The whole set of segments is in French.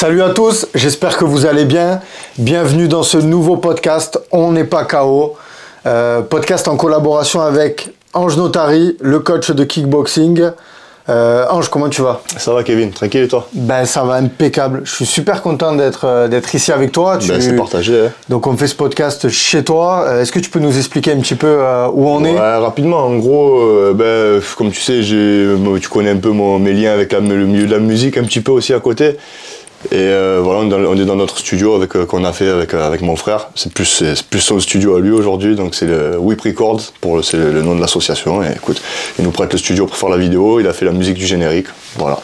Salut à tous, j'espère que vous allez bien. Bienvenue dans ce nouveau podcast On n'est pas KO. Podcast en collaboration avec Ange Notary, le coach de kickboxing. Ange, comment tu vas? Ça va Kevin, tranquille et toi? Ben ça va impeccable. Je suis super content d'être ici avec toi. C'est partagé. Hein. Donc on fait ce podcast chez toi. Est-ce que tu peux nous expliquer un petit peu où on est? Rapidement, en gros, comme tu sais, tu connais un peu mes liens avec le milieu de la musique un petit peu aussi à côté. Et voilà, on est dans notre studio qu'on a fait avec mon frère. C'est plus son studio à lui aujourd'hui, donc c'est le Whip Records, c'est le nom de l'association. Et écoute, il nous prête le studio pour faire la vidéo, il a fait la musique du générique, voilà.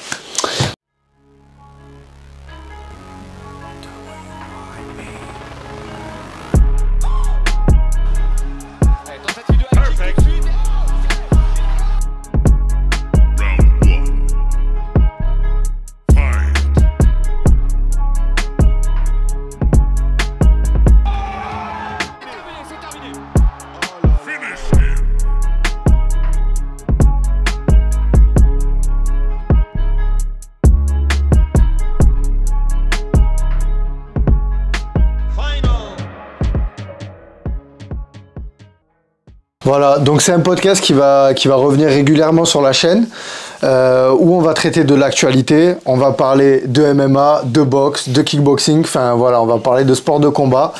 Voilà, donc c'est un podcast qui va revenir régulièrement sur la chaîne où on va traiter de l'actualité, on va parler de MMA, de boxe, de kickboxing, enfin voilà, on va parler de sport de combat.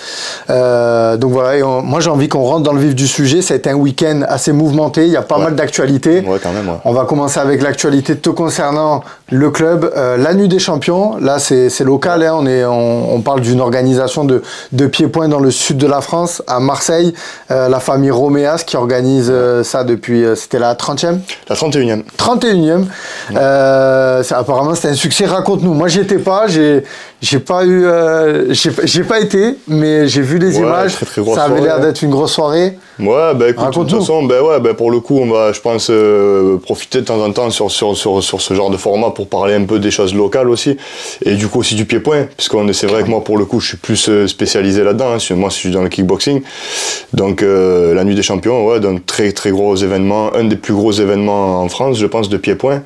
Donc voilà, moi j'ai envie qu'on rentre dans le vif du sujet. Ça a été un week-end assez mouvementé, il y a pas mal d'actualités. Ouais, quand même, ouais. On va commencer avec l'actualité te concernant le club, la Nuit des Champions. Là c'est local, hein, on parle d'une organisation de pied-point dans le sud de la France, à Marseille, la famille Roméas qui organise ça depuis, c'était la 30e? La 31e. 31e. Apparemment c'était un succès. Raconte-nous. Moi j'y étais pas, j'ai pas été, mais j'ai vu les images. Très ça avait l'air d'être une grosse soirée. Ouais, écoute, de toute façon, pour le coup, on va, je pense, profiter de temps en temps sur ce genre de format pour parler un peu des choses locales aussi. Et du coup aussi du pied-point, c'est vrai que moi, pour le coup, je suis plus spécialisé là-dedans. Hein, moi, je suis dans le kickboxing. Donc, la Nuit des Champions, ouais, d'un très très gros événement, un des plus gros événements en France, je pense, de pied-point.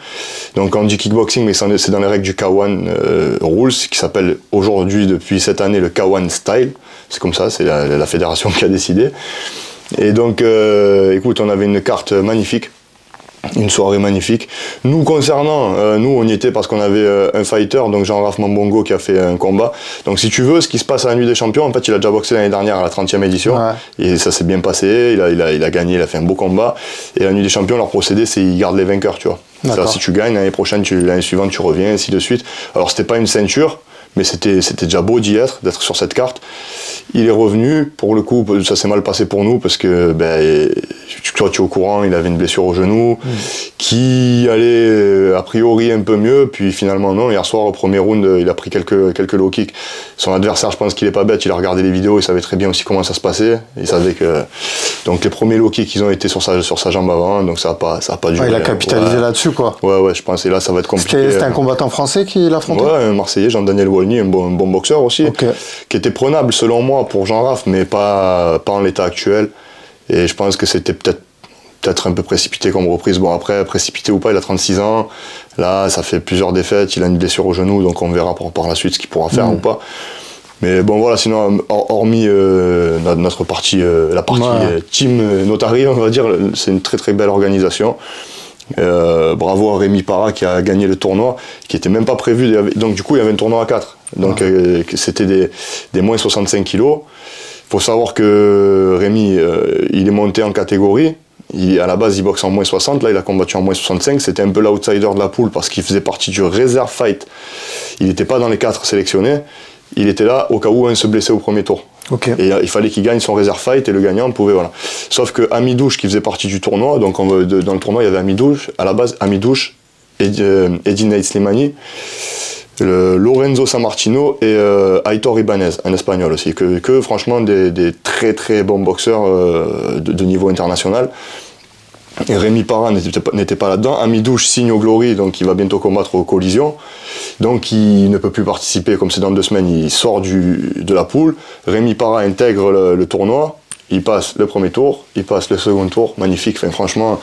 Donc, on dit kickboxing, mais c'est dans les règles du K1 Rules, qui s'appelle aujourd'hui, depuis cette année, le K1 Style. C'est comme ça, c'est la fédération qui a décidé. Et donc, écoute, on avait une carte magnifique, une soirée magnifique. Nous, concernant, nous, on y était parce qu'on avait un fighter, donc Jean-Raph Mambongo, qui a fait un combat. Donc, si tu veux, ce qui se passe à la Nuit des Champions, en fait, il a déjà boxé l'année dernière à la 30e édition. Ouais. Et ça s'est bien passé, il a gagné, il a fait un beau combat. Et la Nuit des Champions, leur procédé, c'est qu'ils gardent les vainqueurs, tu vois. C'est-à-dire, si tu gagnes, l'année suivante, tu reviens, ainsi de suite. Alors, c'était pas une ceinture, mais c'était déjà beau d'être sur cette carte. Il est revenu, pour le coup, ça s'est mal passé pour nous, parce que, toi tu es au courant, il avait une blessure au genou, qui allait a priori un peu mieux, puis finalement non. Hier soir, au premier round, il a pris quelques low kicks. Son adversaire, je pense qu'il est pas bête, il a regardé les vidéos, il savait très bien aussi comment ça se passait. Il savait que... Donc les premiers low kicks, ils ont été sur sa jambe avant, donc ça a pas duré. Il a capitalisé là-dessus, quoi. Ouais, je pense, et là, ça va être compliqué. C'était un combattant français qui l'affrontait? Ouais, un Marseillais, Jean-Daniel Walny, un bon boxeur aussi, qui était prenable selon moi pour Jean-Raph, mais pas en l'état actuel. Et je pense que c'était peut-être un peu précipité comme reprise. Bon, après, précipité ou pas, il a 36 ans. Là, ça fait plusieurs défaites, il a une blessure au genou, donc on verra par la suite ce qu'il pourra faire ou pas. Mais bon, voilà, sinon, hormis notre partie, la partie team Notary, on va dire, c'est une très très belle organisation. Bravo à Rémi Parra qui a gagné le tournoi, qui n'était même pas prévu. Donc du coup, il y avait un tournoi à 4. Donc c'était des moins 65 kilos. Il faut savoir que Rémi, il est monté en catégorie. À la base, il boxe en moins 60. Là, il a combattu en moins 65. C'était un peu l'outsider de la poule parce qu'il faisait partie du reserve fight. Il n'était pas dans les 4 sélectionnés. Il était là au cas où un se blessait au premier tour. Et il fallait qu'il gagne son reserve fight et le gagnant pouvait, voilà. Sauf que Amidouche, qui faisait partie du tournoi, donc dans le tournoi, il y avait Amidouche, à la base, Amidouche, Edine Slimani, Lorenzo Sammartino et Aitor Ibanez, un espagnol aussi, que franchement des très très bons boxeurs de niveau international. Et Rémi Parra n'était pas là-dedans. Amidouche signe au Glory, donc il va bientôt combattre aux collisions. Donc il ne peut plus participer, comme c'est dans 2 semaines, il sort de la poule. Rémi Parra intègre le tournoi. Il passe le premier tour, il passe le second tour, magnifique, enfin, franchement.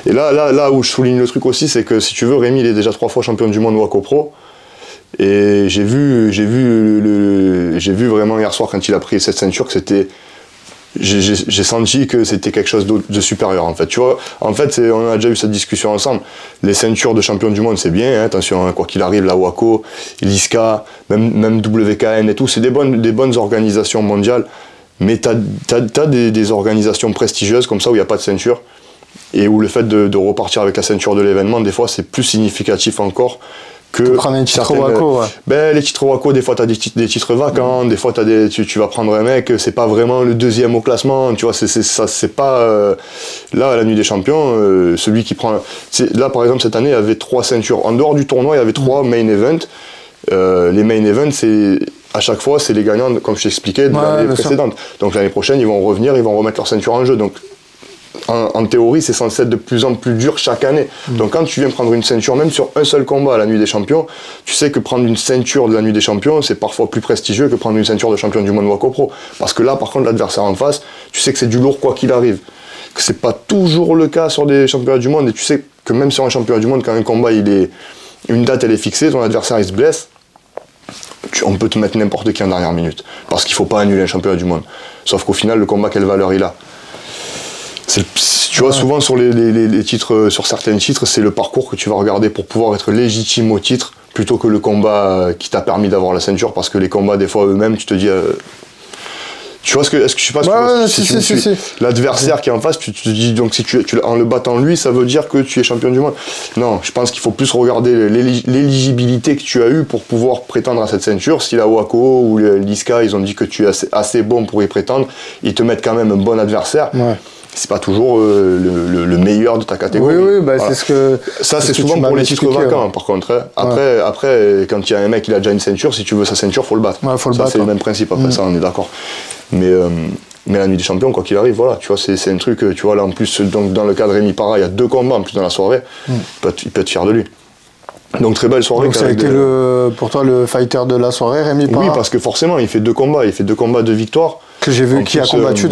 Et là où je souligne le truc aussi, c'est que si tu veux, Rémi, il est déjà 3 fois champion du monde Waco Pro. Et j'ai vu vraiment hier soir quand il a pris cette ceinture que c'était... J'ai senti que c'était quelque chose de supérieur en fait. Tu vois, en fait, on a déjà eu cette discussion ensemble. Les ceintures de champion du monde, c'est bien, hein, attention, hein, quoi qu'il arrive, la WACO, l'ISCA, même WKN et tout, c'est des bonnes organisations mondiales. Mais t'as des organisations prestigieuses comme ça où il n'y a pas de ceinture et où le fait de repartir avec la ceinture de l'événement, des fois, c'est plus significatif encore. Que prendre un titre WACO, ouais. Ben, les titres WACO, des fois tu as des titres vacants, des fois tu vas prendre un mec, c'est pas vraiment le deuxième au classement, tu vois, c'est pas là à la nuit des champions, celui qui prend là par exemple cette année il y avait 3 ceintures en dehors du tournoi, il y avait 3 main events. Les main events, c'est à chaque fois c'est les gagnants comme je t'expliquais de l'année précédente. Donc l'année prochaine ils vont revenir, ils vont remettre leur ceinture en jeu. Donc en théorie, c'est censé être de plus en plus dur chaque année. Donc quand tu viens prendre une ceinture, même sur un seul combat à la nuit des champions, tu sais que prendre une ceinture de la nuit des champions, c'est parfois plus prestigieux que prendre une ceinture de champion du monde WACO Pro. Parce que là, par contre, l'adversaire en face, tu sais que c'est du lourd quoi qu'il arrive. Que c'est pas toujours le cas sur des championnats du monde. Et tu sais que même sur un championnat du monde, quand un combat, une date elle est fixée, ton adversaire il se blesse, on peut te mettre n'importe qui en dernière minute. Parce qu'il faut pas annuler un championnat du monde. Sauf qu'au final, le combat, quelle valeur il a? Tu vois, souvent sur les titres, sur certains titres, c'est le parcours que tu vas regarder pour pouvoir être légitime au titre, plutôt que le combat qui t'a permis d'avoir la ceinture, parce que les combats, des fois, eux-mêmes, tu te dis... tu vois je sais pas l'adversaire qui est en face, tu te dis, donc si en le battant lui, ça veut dire que tu es champion du monde. Non, je pense qu'il faut plus regarder l'éligibilité que tu as eue pour pouvoir prétendre à cette ceinture. Si la WACO ou l'ISCA, ils ont dit que tu es assez bon pour y prétendre, ils te mettent quand même un bon adversaire. Ouais. C'est pas toujours le meilleur de ta catégorie. Oui, bah voilà. Ça, c'est souvent pour les titres vacants, par contre. Hein. Après, quand il y a un mec qui a déjà une ceinture, si tu veux sa ceinture, faut le battre. Ouais, faut le ça, battre, c'est le même principe. Après, ça, on est d'accord. Mais la nuit des champions, quoi qu'il arrive, voilà, tu vois, c'est un truc, tu vois, là, en plus, donc, dans le cas de Rémi Parra, il y a 2 combats en plus dans la soirée. Il peut être fier de lui. Donc très belle soirée. Donc ça a été pour toi le fighter de la soirée, Rémi Parra? Oui, parce que forcément, il fait 2 combats. Il fait 2 combats de victoire. Que j'ai vu qui a combattu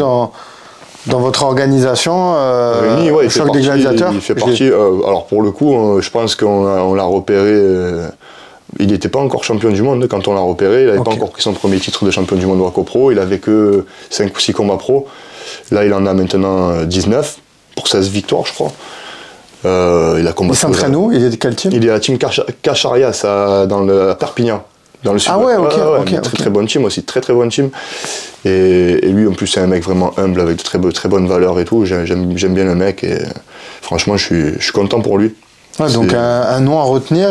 dans votre organisation, Rémi, ouais, Choc des Gladiateurs. Il fait partie. Alors pour le coup, je pense qu'on l'a repéré. Il n'était pas encore champion du monde quand on l'a repéré. Il n'avait pas encore pris son premier titre de champion du monde WACO Pro. Il avait que 5 ou 6 combats pro. Là, il en a maintenant 19 pour 16 victoires, je crois. Il s'entraîne où? Il est de quel team? Il est à la team Cacharias à Perpignan. Dans le sud. Ah ouais, ok. Très bonne team aussi, très bonne team. Et lui, en plus, c'est un mec vraiment humble, avec de très bonnes valeurs et tout. J'aime bien le mec et franchement, je suis content pour lui. Ouais, donc un nom à retenir.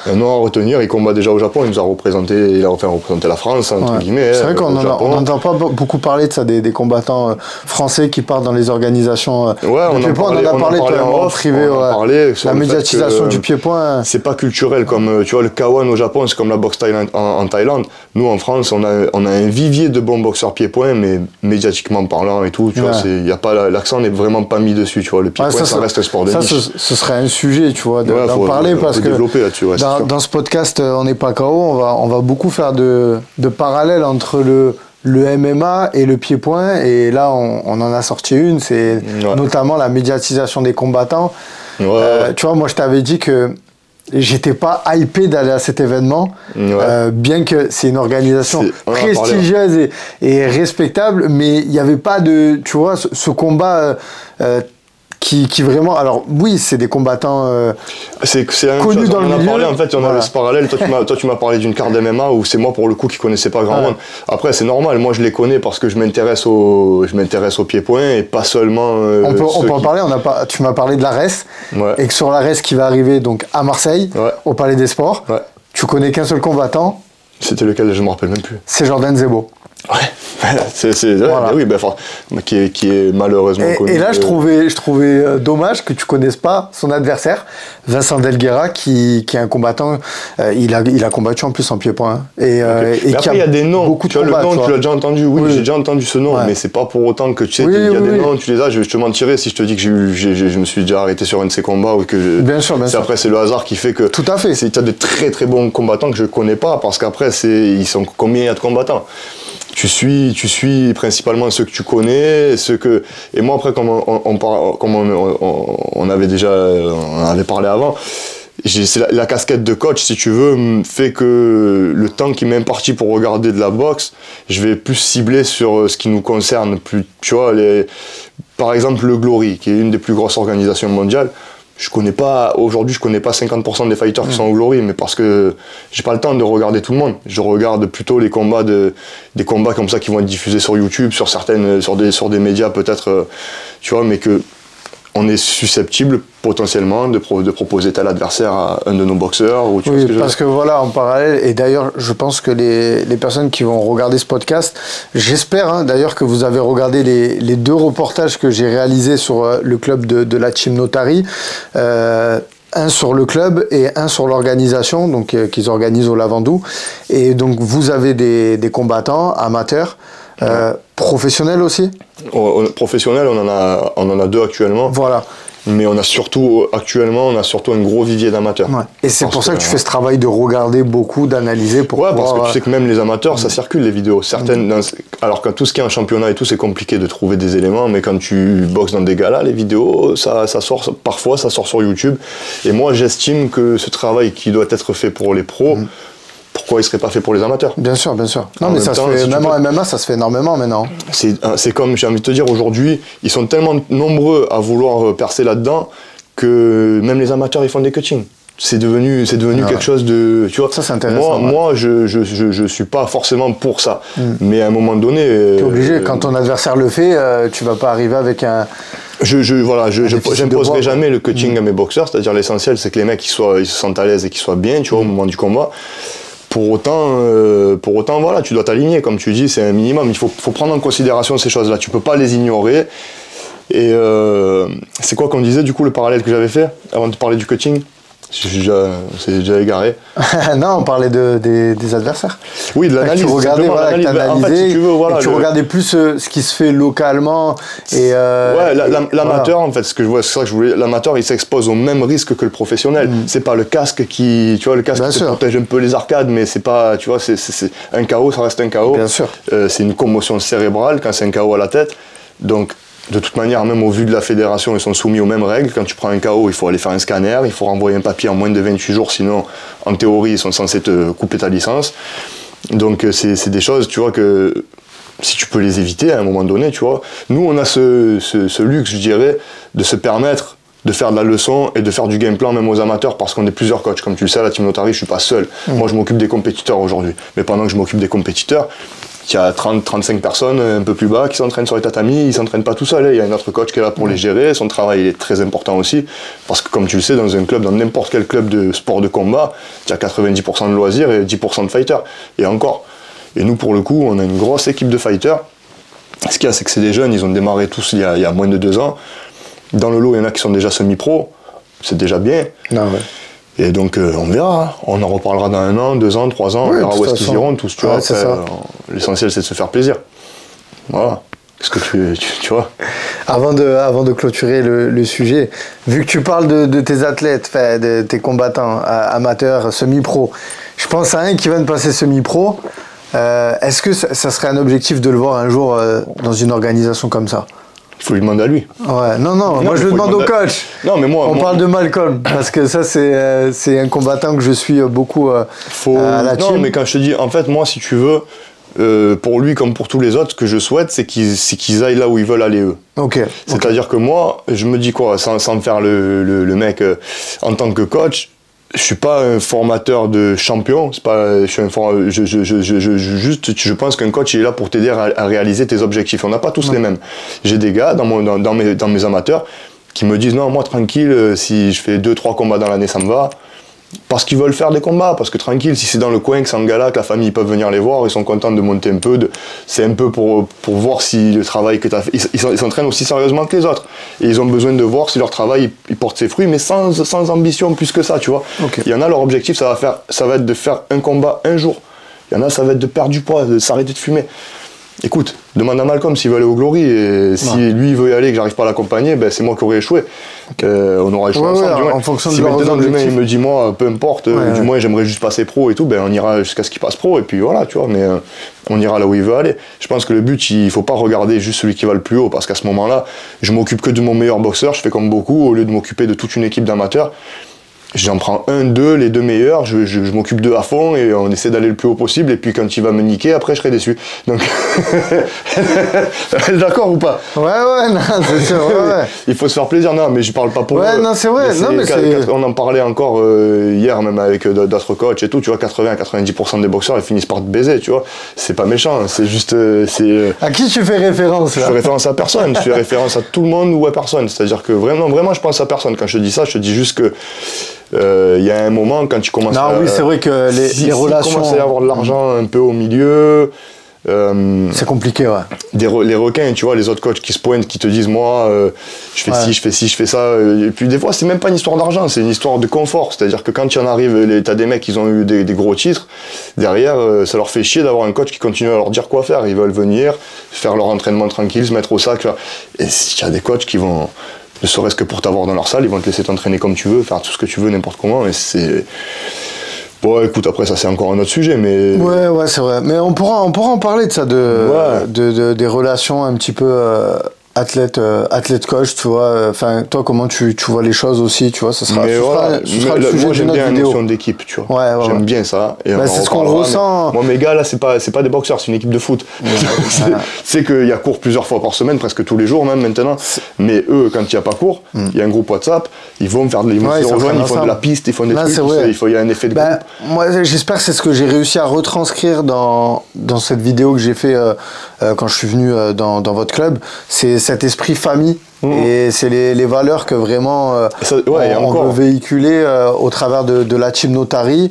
Un nom à retenir, il combat déjà au Japon, il nous a représenté, représenté la France, entre guillemets. C'est vrai qu'on n'entend pas beaucoup parler de ça, des combattants français qui partent dans les organisations. Ouais, on en a parlé en privé. La médiatisation du pied-point. C'est pas culturel, comme tu vois, le K1 au Japon, c'est comme la boxe en Thaïlande. Nous, en France, on a un vivier de bons boxeurs pied-point, mais médiatiquement parlant et tout, tu vois, l'accent n'est vraiment pas mis dessus, tu vois. Le pied-point, ça reste un sport de niche. Ce serait un sujet, tu vois, d'en parler, parce que dans ce podcast On n'est pas KO, on va beaucoup faire de parallèles entre le MMA et le pied-point, et là on en a sorti une, c'est notamment la médiatisation des combattants. Tu vois, moi je t'avais dit que j'étais pas hypé d'aller à cet événement, bien que c'est une organisation prestigieuse et respectable, mais il n'y avait pas de, tu vois, ce combat qui vraiment, alors oui, c'est des combattants connus dans le milieu. On a parlé, en fait, on avait ce parallèle. Toi, tu m'as parlé d'une carte MMA où c'est moi pour le coup qui connaissais pas grand monde. Après, c'est normal. Moi, je les connais parce que je m'intéresse au pied-point et pas seulement. On peut en parler. Tu m'as parlé de la RES et que sur la RES qui va arriver donc à Marseille, au Palais des Sports. Tu connais qu'un seul combattant. C'était lequel? Je me rappelle même plus. C'est Jordan Zebo. Oui, qui est malheureusement connu. Et là, je trouvais dommage que tu connaisses pas son adversaire, Vincent Delguera, qui est un combattant. Il a combattu en plus en pied-point. Et après, il y a des noms. Tu vois, le nom, tu l'as déjà entendu. Oui, j'ai déjà entendu ce nom, mais c'est pas pour autant que tu sais qu'il y a des noms, tu les as. Je te mentirais si je te dis que je me suis déjà arrêté sur un de ces combats ou que. Bien sûr. Après, c'est le hasard qui fait que. Tout à fait. Tu as de très bons combattants que je connais pas, parce qu'après, ils sont combien il y a de combattants? Tu suis principalement ceux que tu connais, et moi après comme on avait parlé avant, la casquette de coach, si tu veux, fait que le temps qui m'est imparti pour regarder de la boxe, je vais plus cibler sur ce qui nous concerne. Plus, tu vois, par exemple, le Glory, qui est une des plus grosses organisations mondiales. Aujourd'hui, je connais pas 50% des fighters qui sont au Glory, mais parce que j'ai pas le temps de regarder tout le monde. Je regarde plutôt les combats des combats comme ça qui vont être diffusés sur YouTube, sur des médias peut-être, tu vois, mais que on est susceptible potentiellement de proposer tel adversaire à un de nos boxeurs. Ou oui, parce que voilà, en parallèle, et d'ailleurs, je pense que les personnes qui vont regarder ce podcast, j'espère d'ailleurs que vous avez regardé les 2 reportages que j'ai réalisés sur le club de la Team Notary. Un sur le club et un sur l'organisation, donc qu'ils organisent au Lavandou. Et donc, vous avez des combattants amateurs. Professionnel aussi? Professionnel, on en a 2 actuellement. Voilà. Mais actuellement, on a surtout un gros vivier d'amateurs. Ouais. Et c'est pour ça que tu fais ce travail de regarder beaucoup, d'analyser pour pouvoir... parce que tu sais que même les amateurs, ça circule les vidéos. Alors que tout ce qui est en championnat et tout, c'est compliqué de trouver des éléments, mais quand tu boxes dans des galas, les vidéos, ça sort, parfois ça sort sur YouTube. Et moi, j'estime que ce travail qui doit être fait pour les pros, pourquoi il ne serait pas fait pour les amateurs? Bien sûr, bien sûr. Non, mais ça se fait, même en MMA, ça se fait énormément maintenant. C'est comme, j'ai envie de te dire, aujourd'hui, ils sont tellement nombreux à vouloir percer là-dedans que même les amateurs, ils font des cuttings. C'est devenu quelque chose de... Tu vois, ça, c'est intéressant. Moi, je suis pas forcément pour ça. Mais à un moment donné... Tu es obligé, quand ton adversaire le fait, tu vas pas arriver avec un... J'imposerai jamais le cutting à mes boxeurs, c'est-à-dire l'essentiel, c'est que les mecs ils se sentent à l'aise et qu'ils soient bien, tu vois, au moment du combat. Pour autant, voilà, tu dois t'aligner, comme tu dis, c'est un minimum. Il faut prendre en considération ces choses-là. Tu peux pas les ignorer. Et c'est quoi qu'on disait, du coup, le parallèle que j'avais fait avant de parler du cutting? C'est déjà égaré. Non, on parlait des adversaires. Oui, de l'analyse. Tu regardais, voilà, en fait, si tu veux, voilà, tu regardais plus ce qui se fait localement. Et ouais, l'amateur, voilà. En fait, c'est ça que je voulais. L'amateur, il s'expose au même risque que le professionnel. C'est pas le casque qui, tu vois, le casque qui protège un peu les arcades, mais c'est pas, tu vois, c'est un KO, ça reste un KO. Bien sûr. C'est une commotion cérébrale quand c'est un KO à la tête. Donc, de toute manière, même au vu de la fédération, ils sont soumis aux mêmes règles. Quand tu prends un KO, il faut aller faire un scanner, il faut renvoyer un papier en moins de 28 jours, sinon, en théorie, ils sont censés te couper ta licence. Donc, c'est des choses, tu vois, que si tu peux les éviter à un moment donné, tu vois. Nous, on a ce luxe, je dirais, de se permettre de faire de la leçon et de faire du game plan même aux amateurs parce qu'on est plusieurs coachs. Comme tu le sais, à la Team Notary, je suis pas seul. Moi, je m'occupe des compétiteurs aujourd'hui. Mais pendant que je m'occupe des compétiteurs, il y a 30-35 personnes un peu plus bas qui s'entraînent sur les tatamis, ils ne s'entraînent pas tout seuls. Il y a un autre coach qui est là pour les gérer. Son travail est très important aussi. Parce que comme tu le sais, dans un club, dans n'importe quel club de sport de combat, il y a 90% de loisirs et 10% de fighters. Et encore. Et nous, pour le coup, on a une grosse équipe de fighters. Ce qu'il y a, c'est que c'est des jeunes, ils ont démarré tous il y a moins de 2 ans. Dans le lot, il y en a qui sont déjà semi-pro. C'est déjà bien. Non, ouais. Et donc on verra, on en reparlera dans 1 an, 2 ans, 3 ans, on verra où est-ce qu'ils iront tous, tu vois. L'essentiel c'est de se faire plaisir. Voilà. Qu'est-ce que tu vois. Avant de clôturer le sujet, vu que tu parles de tes athlètes, de tes combattants amateurs, semi-pro, je pense à un qui va de passer semi-pro. Est-ce que ça serait un objectif de le voir un jour dans une organisation comme ça? Il faut lui demander à lui. Ouais, non, moi je le demande au coach. Non, mais on parle de Malcolm, parce que ça c'est un combattant que je suis beaucoup à la team. Non, mais quand je te dis, en fait, moi, si tu veux, pour lui comme pour tous les autres, ce que je souhaite, c'est qu'ils aillent là où ils veulent aller eux. Ok. C'est-à-dire que moi, je me dis quoi, sans me faire le mec en tant que coach, je suis pas un formateur de champion, c'est pas, je pense qu'un coach il est là pour t'aider à réaliser tes objectifs. On n'a pas tous les mêmes. J'ai des gars dans mes amateurs qui me disent non, moi tranquille, si je fais 2-3 combats dans l'année, ça me va. Parce qu'ils veulent faire des combats, parce que tranquille, si c'est dans le coin, que c'est en gala, que la famille, ils peuvent venir les voir, ils sont contents de monter un peu, c'est un peu pour voir si le travail que tu as fait, ils s'entraînent aussi sérieusement que les autres. Et ils ont besoin de voir si leur travail, il porte ses fruits, mais sans ambition plus que ça, tu vois. Okay. Il y en a, leur objectif, ça va être de faire un combat un jour. Il y en a, ça va être de perdre du poids, de s'arrêter de fumer. Écoute, demande à Malcolm s'il veut aller au Glory, et si lui il veut y aller et que j'arrive pas à l'accompagner, ben c'est moi qui aurais échoué. On aura échoué ensemble. En fonction si de maintenant l'objectif. Il me dit moi, peu importe, du moins j'aimerais juste passer pro et tout, ben on ira jusqu'à ce qu'il passe pro, et puis voilà, tu vois, mais on ira là où il veut aller. Je pense que le but, il faut pas regarder juste celui qui va le plus haut, parce qu'à ce moment-là, je m'occupe que de mon meilleur boxeur, je fais comme beaucoup, au lieu de m'occuper de toute une équipe d'amateurs. j'en prends un, deux, les deux meilleurs, je m'occupe d'eux à fond et on essaie d'aller le plus haut possible. Et puis quand il va me niquer, après je serai déçu. Donc, d'accord ou pas? Ouais, non, c'est sûr. Ouais. Il faut se faire plaisir, non, mais je parle pas pour eux. Ouais, non, c'est vrai. On en parlait encore hier, même avec d'autres coachs et tout. Tu vois, 80-90% des boxeurs, ils finissent par te baiser, tu vois. C'est pas méchant, c'est juste. À qui tu fais référence là? Je fais référence à personne, je fais référence à tout le monde ou à personne. C'est-à-dire que vraiment, je pense à personne. Quand je te dis ça, je te dis juste que. Il y a un moment quand tu commences oui, c'est vrai que les relations. Si tu commences à avoir de l'argent un peu au milieu. C'est compliqué, ouais. Les requins, tu vois, les autres coachs qui se pointent, qui te disent moi, je fais ci, je fais ci, je fais ça. Et puis des fois, c'est même pas une histoire d'argent, c'est une histoire de confort. C'est-à-dire que quand tu en arrives, t'as des mecs qui ont eu des gros titres, derrière, ça leur fait chier d'avoir un coach qui continue à leur dire quoi faire. Ils veulent venir, faire leur entraînement tranquille, se mettre au sac. Et il y a des coachs qui vont, ne serait-ce que pour t'avoir dans leur salle, ils vont te laisser t'entraîner comme tu veux, faire tout ce que tu veux, n'importe comment. Et c'est. Bon, écoute, après, ça, c'est encore un autre sujet, mais. Ouais, c'est vrai. Mais on pourra en parler de ça, des relations un petit peu athlète-coach, tu vois. Enfin, toi, comment tu vois les choses aussi, tu vois. Ça sera, le sujet de notre vidéo. Moi, j'aime bien la notion d'équipe, tu vois. Ouais. J'aime bien ça. C'est ce qu'on ressent. Moi, mes gars, là, c'est pas des boxeurs, c'est une équipe de foot. C'est qu'il y a cours plusieurs fois par semaine, presque tous les jours même maintenant. Mais eux, quand il n'y a pas cours, il y a un groupe WhatsApp, ils vont faire de l'émotion, ils font de la piste, ils font des trucs, il y a un effet de groupe. Moi, j'espère que c'est ce que j'ai réussi à retranscrire dans cette vidéo que j'ai fait quand je suis venu dans votre club. C'est cet esprit famille. Et c'est les valeurs que vraiment on veut véhiculer au travers de la Team Notary.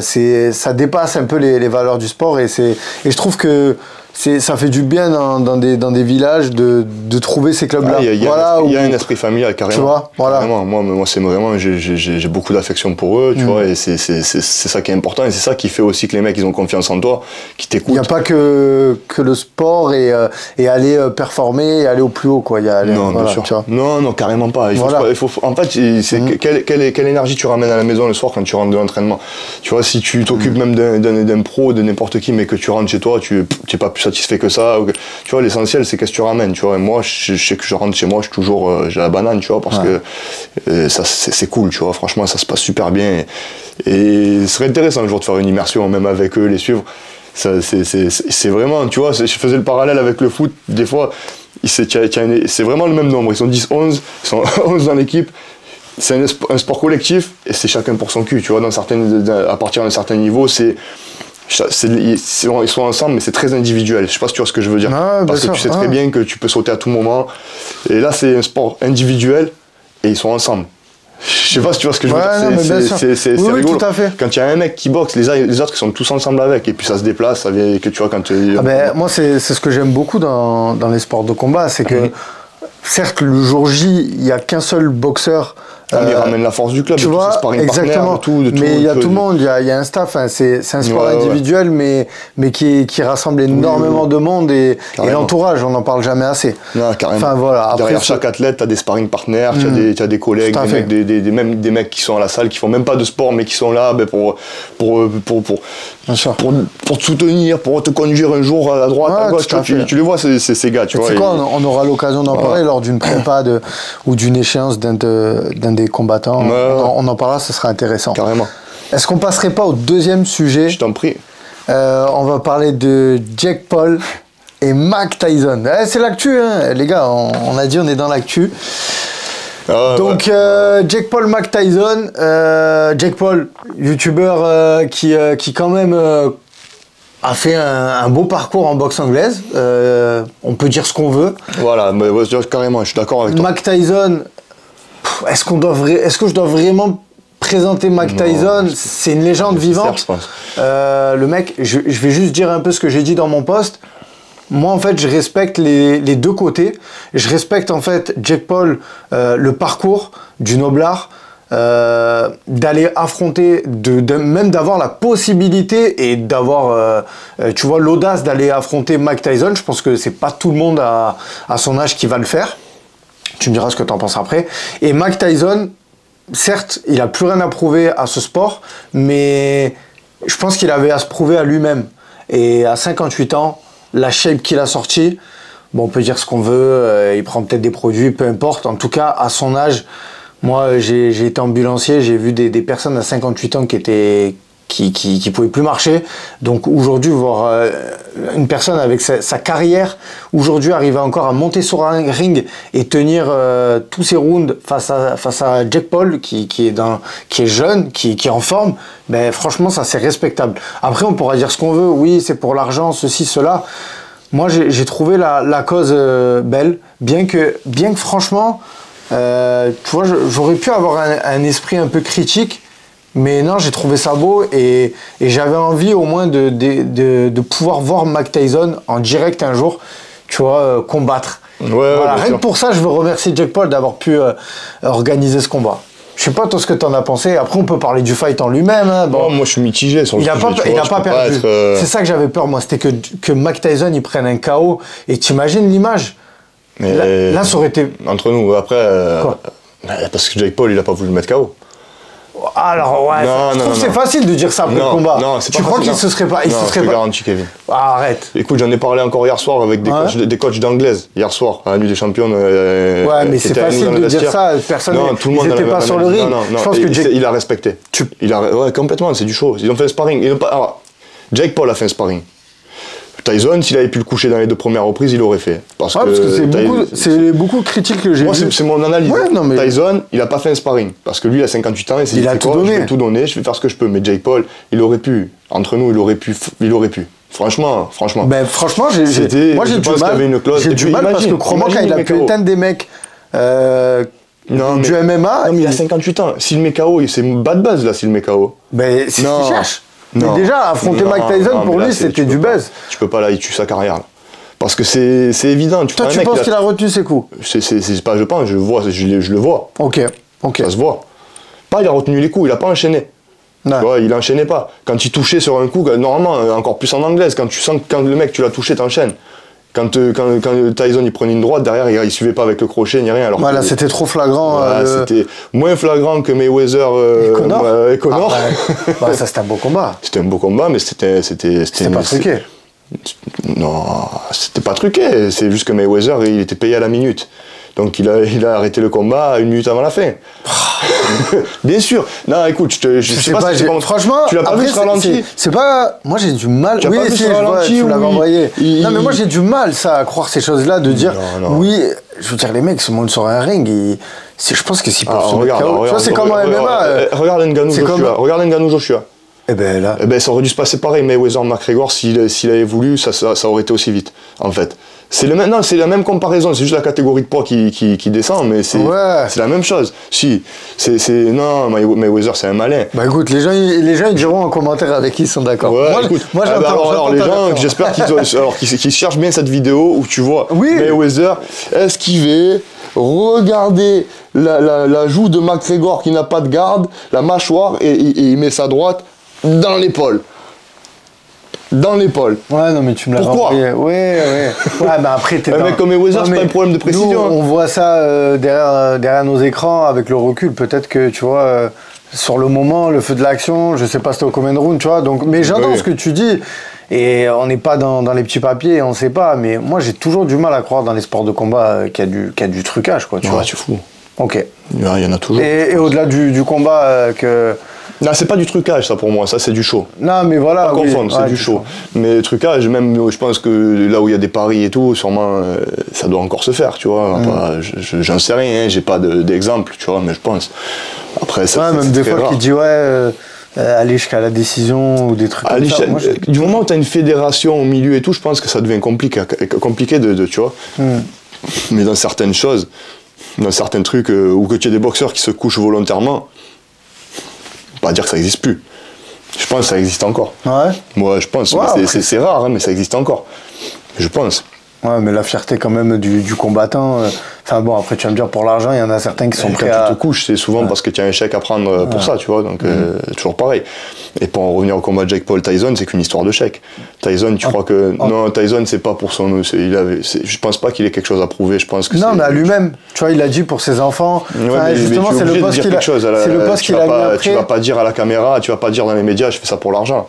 Ça dépasse un peu les valeurs du sport et je trouve que ça fait du bien dans des villages de trouver ces clubs-là. Il y a un esprit familial, carrément. Tu vois, voilà. Carrément. Moi c'est vraiment, j'ai beaucoup d'affection pour eux, tu vois, et c'est ça qui est important, et c'est ça qui fait aussi que les mecs, ils ont confiance en toi, qui t'écoutent. Il n'y a pas que le sport et aller performer et aller au plus haut, quoi. Non, bien sûr. Tu vois. Non, carrément pas. En fait, quelle énergie tu ramènes à la maison le soir quand tu rentres de l'entraînement. Tu vois, si tu t'occupes même d'un pro, de n'importe qui, mais que tu rentres chez toi, tu n'es pas plus satisfait que ça. Tu vois, l'essentiel, c'est qu'est-ce que tu ramènes. Tu vois, et moi, je sais que je rentre chez moi, j'ai la banane, tu vois, parce que ça, c'est cool, tu vois. Franchement, ça se passe super bien. Et ce serait intéressant un jour de faire une immersion, même avec eux, les suivre. C'est vraiment, tu vois, je faisais le parallèle avec le foot, des fois, c'est vraiment le même nombre. Ils sont 10, 11, ils sont 11 dans l'équipe. C'est un sport collectif et c'est chacun pour son cul, tu vois. À partir d'un certain niveau, ils sont ensemble, mais c'est très individuel. Je sais pas si tu vois ce que je veux dire. Parce que tu sais très bien que tu peux sauter à tout moment. Et là, c'est un sport individuel et ils sont ensemble. Je sais pas si tu vois ce que je veux dire. C'est rigolo. Tout à fait. Quand il y a un mec qui boxe, les autres ils sont tous ensemble avec. Et puis ça se déplace, ça vient que tu vois quand tu. Moi, c'est ce que j'aime beaucoup dans les sports de combat, c'est que certes, le jour J, il n'y a qu'un seul boxeur. Il ramène la force du club, tu vois, exactement. Mais il y a tout le monde, il y a un staff. Hein, c'est un sport individuel, mais qui rassemble énormément de monde et l'entourage, on n'en parle jamais assez. Non, carrément. Enfin, voilà. Après, derrière chaque athlète, tu as des sparring partners, tu as des collègues, même des mecs qui sont à la salle, qui font même pas de sport, mais qui sont là pour te soutenir, pour te conduire un jour à droite, à gauche. Tu les vois, ces gars. Tu vois, on aura l'occasion d'en parler lors d'une prépa ou d'une échéance d'un des combattants. On en parlera, ce sera intéressant. Carrément. Est-ce qu'on passerait pas au deuxième sujet? Je t'en prie. On va parler de Jake Paul et Mike Tyson. C'est l'actu, hein. Les gars, on a dit on est dans l'actu. Donc Jake Paul, Mike Tyson. Jake Paul, youtubeur qui quand même a fait un beau parcours en boxe anglaise. On peut dire ce qu'on veut. Voilà, mais carrément, je suis d'accord avec toi. Mike Tyson, est-ce que je dois vraiment présenter Mike Tyson? C'est une légende vivante. Je pense. Le mec, je vais juste dire un peu ce que j'ai dit dans mon post. Moi, en fait, je respecte les deux côtés. Je respecte, en fait, Jake Paul, le parcours du noblard, d'aller affronter, même d'avoir la possibilité et d'avoir, tu vois, l'audace d'aller affronter Mike Tyson. Je pense que c'est pas tout le monde à son âge qui va le faire. Tu me diras ce que tu en penses après. Et Mike Tyson, certes, il n'a plus rien à prouver à ce sport, mais je pense qu'il avait à se prouver à lui-même. Et à 58 ans, la shape qu'il a sortie, bon, on peut dire ce qu'on veut, il prend peut-être des produits, peu importe. En tout cas, à son âge, Moi, j'ai été ambulancier, j'ai vu des personnes à 58 ans qui pouvaient plus marcher. Donc aujourd'hui, voir une personne avec sa carrière, aujourd'hui arriver encore à monter sur un ring et tenir tous ses rounds face à Jake Paul qui est jeune, qui est en forme, ben franchement ça c'est respectable. Après on pourra dire ce qu'on veut, oui c'est pour l'argent, ceci, cela. Moi j'ai trouvé la cause belle, bien que franchement, tu vois, j'aurais pu avoir un esprit un peu critique. Mais non, j'ai trouvé ça beau et j'avais envie au moins de pouvoir voir Mike Tyson en direct un jour, tu vois, combattre. Ouais, voilà, rien sûr. que pour ça, je veux remercier Jake Paul d'avoir pu organiser ce combat. Je sais pas toi ce que t'en as pensé. Après, on peut parler du fight en lui-même. Hein. Bon, moi, je suis mitigé sur le sujet. Il a pas perdu. C'est ça que j'avais peur, moi. C'était que Mike Tyson, il prenne un KO. Et t'imagines l'image. Là, ça aurait été... Entre nous, après... Quoi parce que Jake Paul, il a pas voulu le mettre KO. Alors ouais, je trouve que c'est facile de dire ça après le combat. Non, c'est pas tu crois facile, qu'il se serait pas... Non, je te garantis, Kevin. Ah, arrête. Écoute, j'en ai parlé encore hier soir avec des coachs d'anglaise, hier soir, à la nuit des champions. Ouais, mais c'est facile de dire ça, personne n'était pas sur le ring. Non, je pense que il a respecté. Ouais, complètement, c'est du show. Ils ont fait un sparring. Alors, Jake Paul a fait un sparring. Tyson, s'il avait pu le coucher dans les 2 premières reprises, il l'aurait fait. Parce que c'est beaucoup de critiques que j'ai Moi, c'est mon analyse. Ouais, non, mais... Tyson, il a pas fait un sparring. Parce que lui, il a 58 ans et il a tout donné. Je vais tout donner, je vais faire ce que je peux. Mais Jake Paul, il aurait pu. Entre nous, il aurait pu. Franchement. Ben, franchement, moi, j'ai du mal. J'ai du mal parce que crois-moi, quand il a pu éteindre des mecs du MMA... Non, mais il a 58 ans. S'il met KO, c'est bad buzz, là, s'il met KO. Ben, c'est ce qu'il cherche. Mais déjà, affronter Mike Tyson, pour lui, c'était du buzz. Tu peux pas, là, il tue sa carrière, là. Parce que c'est évident. Toi, tu penses qu'il a retenu ses coups? C'est pas je pense, je le vois. Ok. Ça se voit. Pas il a retenu les coups, il a pas enchaîné. Tu vois, il enchaînait pas. Quand il touchait sur un coup, normalement, encore plus en anglaise, quand tu sens que quand le mec, tu l'as touché, t'enchaînes. Quand Tyson il prenait une droite, derrière il suivait pas avec le crochet ni rien. Alors là c'était trop flagrant. C'était moins flagrant que Mayweather et Conor. Ça c'était un beau combat. C'était un beau combat, mais c'était pas truqué. Non, c'était pas truqué. C'est juste que Mayweather il était payé à la minute. Donc il a arrêté le combat 1 minute avant la fin. Bien sûr. Non, écoute, je sais pas si franchement, tu l'as pas vu ce ralenti. C'est pas. Moi j'ai du mal. Tu as pas vu ce ralenti, tu l'avais envoyé. Non mais moi j'ai du mal ça à croire ces choses-là, de dire oui. Je veux dire les mecs se montent sur un ring et je pense que s'ils peuvent se mettre KO. Ça c'est comme en MMA. Regarde Ngannou Joshua. Et ben là. Ça aurait dû se passer pareil. Mayweather McGregor, s'il avait voulu, ça aurait été aussi vite. En fait. C'est la même comparaison, c'est juste la catégorie de poids qui descend, mais c'est la même chose. Si, non, Mayweather c'est un malin. Bah écoute, les gens ils diront en commentaire avec qui ils sont d'accord. Ouais, moi alors les gens, j'espère qu'ils cherchent bien cette vidéo où tu vois Mayweather esquiver, regarder la joue de McGregor qui n'a pas de garde, la mâchoire, et il met sa droite dans l'épaule. Dans l'épaule. Ouais, non, mais tu me l'as renvoyé. Ouais, mais après, un mec comme Mayweather, c'est pas un problème de précision. Nous, on voit ça derrière nos écrans avec le recul. Peut-être que, tu vois, sur le moment, le feu de l'action, je sais pas c'était au combien de rounds, tu vois. Donc, mais j'entends ce que tu dis. Et on n'est pas dans les petits papiers, on sait pas. Mais moi, j'ai toujours du mal à croire dans les sports de combat qu'il y a du trucage, quoi. Tu vois. Tu fous. Ok. Il y en a toujours. Et au-delà du combat que... Non, c'est pas du trucage, ça, pour moi. Ça, c'est du show. Non, mais voilà. Pas confondre, c'est du show. Mais le trucage, même, je pense que là où il y a des paris et tout, sûrement, ça doit encore se faire, tu vois. J'en sais rien, hein, j'ai pas d'exemple, tu vois, mais je pense. Après, ça, même des fois qui dit, aller jusqu'à la décision ou des trucs comme ça. Du moment où tu as une fédération au milieu et tout, je pense que ça devient compliqué tu vois. Mais dans certaines choses, dans certains trucs, ou que tu as des boxeurs qui se couchent volontairement, pas dire que ça n'existe plus. Je pense que ça existe encore. Ouais. Moi, je pense. C'est rare, hein, mais ça existe encore. Je pense. Ouais, mais la fierté quand même du combattant. Enfin bon, après tu vas me dire pour l'argent, il y en a certains qui sont prêts à... Quand tu te couches, c'est souvent parce que tu as un chèque à prendre pour ça, tu vois. Donc toujours pareil. Et pour en revenir au combat de Jake Paul-Tyson, c'est qu'une histoire de chèque. Tyson, tu crois que... Non, Tyson, c'est pas pour son... Je pense pas qu'il ait quelque chose à prouver, je pense que non, mais à lui-même. Tu vois, il a dit pour ses enfants. Justement, c'est le poste qu'il a... C'est le poste qu'il a mis après. Tu vas pas dire à la caméra, tu vas pas dire dans les médias, je fais ça pour l'argent.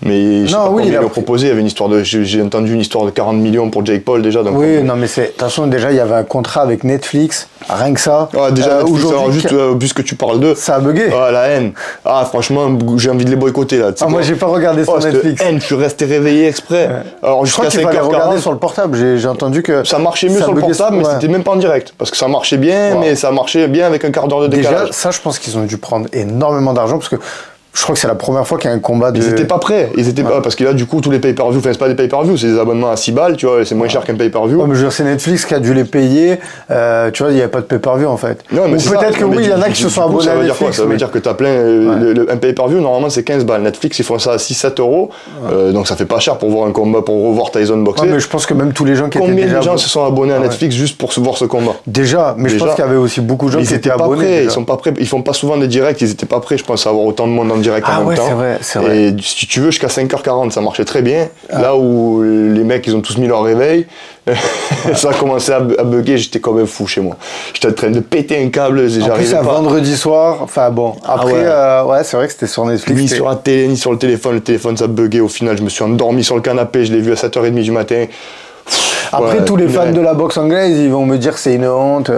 Mais je sais Non, pas oui, combien il a proposé. Il y avait une histoire j'ai entendu une histoire de 40 millions pour Jake Paul déjà. Donc oui, non, mais de toute façon, déjà, il y avait un contrat avec Netflix, rien que ça. Déjà, Netflix, alors juste, puisque tu parles d'eux. Ça a bugué. La haine. Franchement, j'ai envie de les boycotter là. Moi, j'ai pas regardé sur Netflix. Haine, je suis resté réveillé exprès. Ouais. Alors, je crois qu'il fallait regarder sur le portable. J'ai entendu que. Ça marchait mieux sur le portable, mais c'était même pas en direct. Parce que ça marchait bien, mais ça marchait bien avec un quart d'heure de décalage. Déjà, ça, je pense qu'ils ont dû prendre énormément d'argent parce que. Je crois que c'est la première fois qu'il y a un combat de... Ils étaient pas prêts, parce que là du coup tous les pay-per-view, enfin c'est pas des pay-per-view, c'est des abonnements à 6 balles, tu vois, c'est moins cher qu'un pay-per-view. Ouais, mais je veux dire, c'est Netflix qui a dû les payer, tu vois, il n'y avait pas de pay-per-view en fait. Non, mais ou peut-être que oui, il y en a qui se sont abonnés à Netflix. Ça veut dire quoi? Ça veut dire que t'as plein... un pay-per-view, normalement c'est 15 balles, Netflix ils font ça à 6-7 euros, donc ça fait pas cher pour voir un combat, pour revoir Tyson boxer. Ouais, mais je pense que même tous les gens qui étaient déjà... Combien de gens se sont abonnés à Netflix juste pour voir ce combat? Déjà, mais je pense qu'il y avait aussi beaucoup de gens qui étaient abonnés. Ils sont pas prêts, ils font pas souvent des directs, ils étaient pas prêts, je pense, à avoir autant de monde en direct en même temps. C'est vrai. Et si tu veux, jusqu'à 5h40, ça marchait très bien. Là où les mecs, ils ont tous mis leur réveil, ça a commencé à bugger, j'étais comme un fou chez moi. J'étais en train de péter un câble, j'arrivais pas. En plus, c'est vendredi soir, enfin bon. Après, c'est vrai que c'était sur Netflix. Ni sur la télé, ni sur le téléphone, ça buguait. Au final, je me suis endormi sur le canapé, je l'ai vu à 7h30 du matin. Après, tous les fans de la boxe anglaise, ils vont me dire que c'est une honte.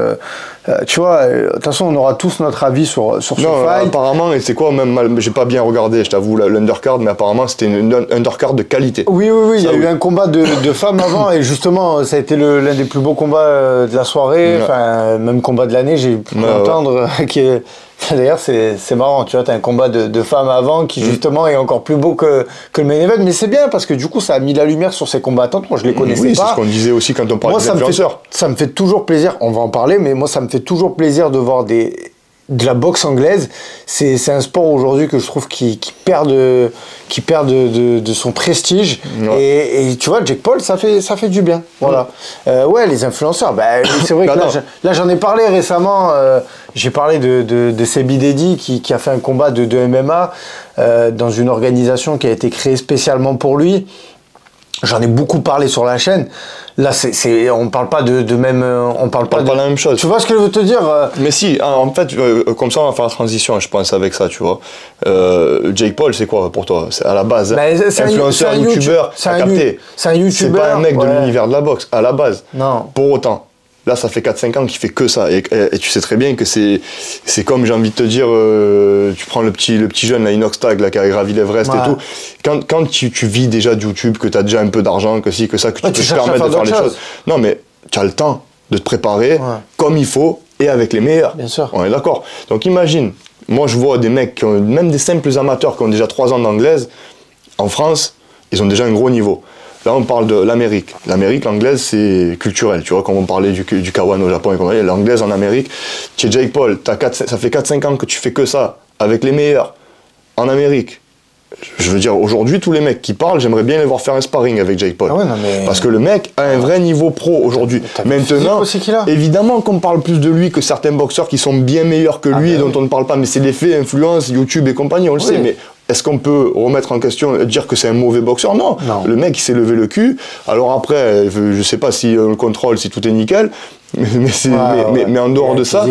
Tu vois, de toute façon, on aura tous notre avis sur ce fight. Apparemment, et c'est quoi, même, j'ai pas bien regardé, je t'avoue, l'undercard, mais apparemment, c'était une undercard de qualité. Oui, il y a eu un combat de femmes avant, et justement, ça a été l'un des plus beaux combats de la soirée, enfin, même combat de l'année, j'ai pu entendre qui est... D'ailleurs, c'est marrant, tu vois, t'as un combat de femmes avant qui justement est encore plus beau que le main event, mais c'est bien parce que du coup, ça a mis la lumière sur ces combattantes. Moi, je les connaissais pas. Oui, c'est ce qu'on disait aussi quand on parlait des influenceurs. Ça me fait toujours plaisir, on va en parler, mais moi, ça me fait toujours plaisir de voir de la boxe anglaise. C'est un sport aujourd'hui que je trouve qui perd de son prestige. Et tu vois, Jake Paul, ça fait du bien. Voilà. Les influenceurs, c'est vrai que là, j'en ai parlé récemment. J'ai parlé de Sebi Dedi qui a fait un combat de MMA dans une organisation qui a été créée spécialement pour lui. J'en ai beaucoup parlé sur la chaîne. Là, on parle pas de même, on parle pas de la même chose. Tu vois ce que je veux te dire? Mais si, en fait, comme ça, on va faire la transition, je pense, avec ça, tu vois. Jake Paul, c'est quoi pour toi? C'est à la base, influenceur, youtubeur, c'est un youtubeur. C'est pas un mec de l'univers de la boxe, à la base. Non. Pour autant. Là, ça fait 4-5 ans qu'il fait que ça. Et tu sais très bien que c'est comme, j'ai envie de te dire, tu prends le petit jeune, là, Inoxtag, là, qui a gravi l'Everest et tout. Quand tu vis déjà de YouTube, que tu as déjà un peu d'argent, que si, que ça, que tu peux te permettre de faire les choses. Non, mais tu as le temps de te préparer comme il faut et avec les meilleurs. Bien sûr. On est d'accord. Donc imagine, moi je vois des mecs, même des simples amateurs qui ont déjà 3 ans d'anglaise, en France, ils ont déjà un gros niveau. Là, on parle de l'Amérique. L'Amérique, l'anglaise, c'est culturel. Tu vois, comme on parlait du Kawan au Japon et compagnie, l'anglaise en Amérique. Tu es Jake Paul, ça fait 4-5 ans que tu fais que ça, avec les meilleurs, en Amérique. Je veux dire, aujourd'hui, tous les mecs qui parlent, j'aimerais bien les voir faire un sparring avec Jake Paul. Parce que le mec a un vrai niveau pro aujourd'hui. Maintenant, évidemment qu'on parle plus de lui que certains boxeurs qui sont bien meilleurs que lui et dont on ne parle pas. Mais c'est l'effet influence, YouTube et compagnie, on le sait. Mais est-ce qu'on peut remettre en question, dire que c'est un mauvais boxeur? Non. Le mec, il s'est levé le cul. Alors après, je sais pas si on le contrôle, si tout est nickel. Mais en dehors de ça...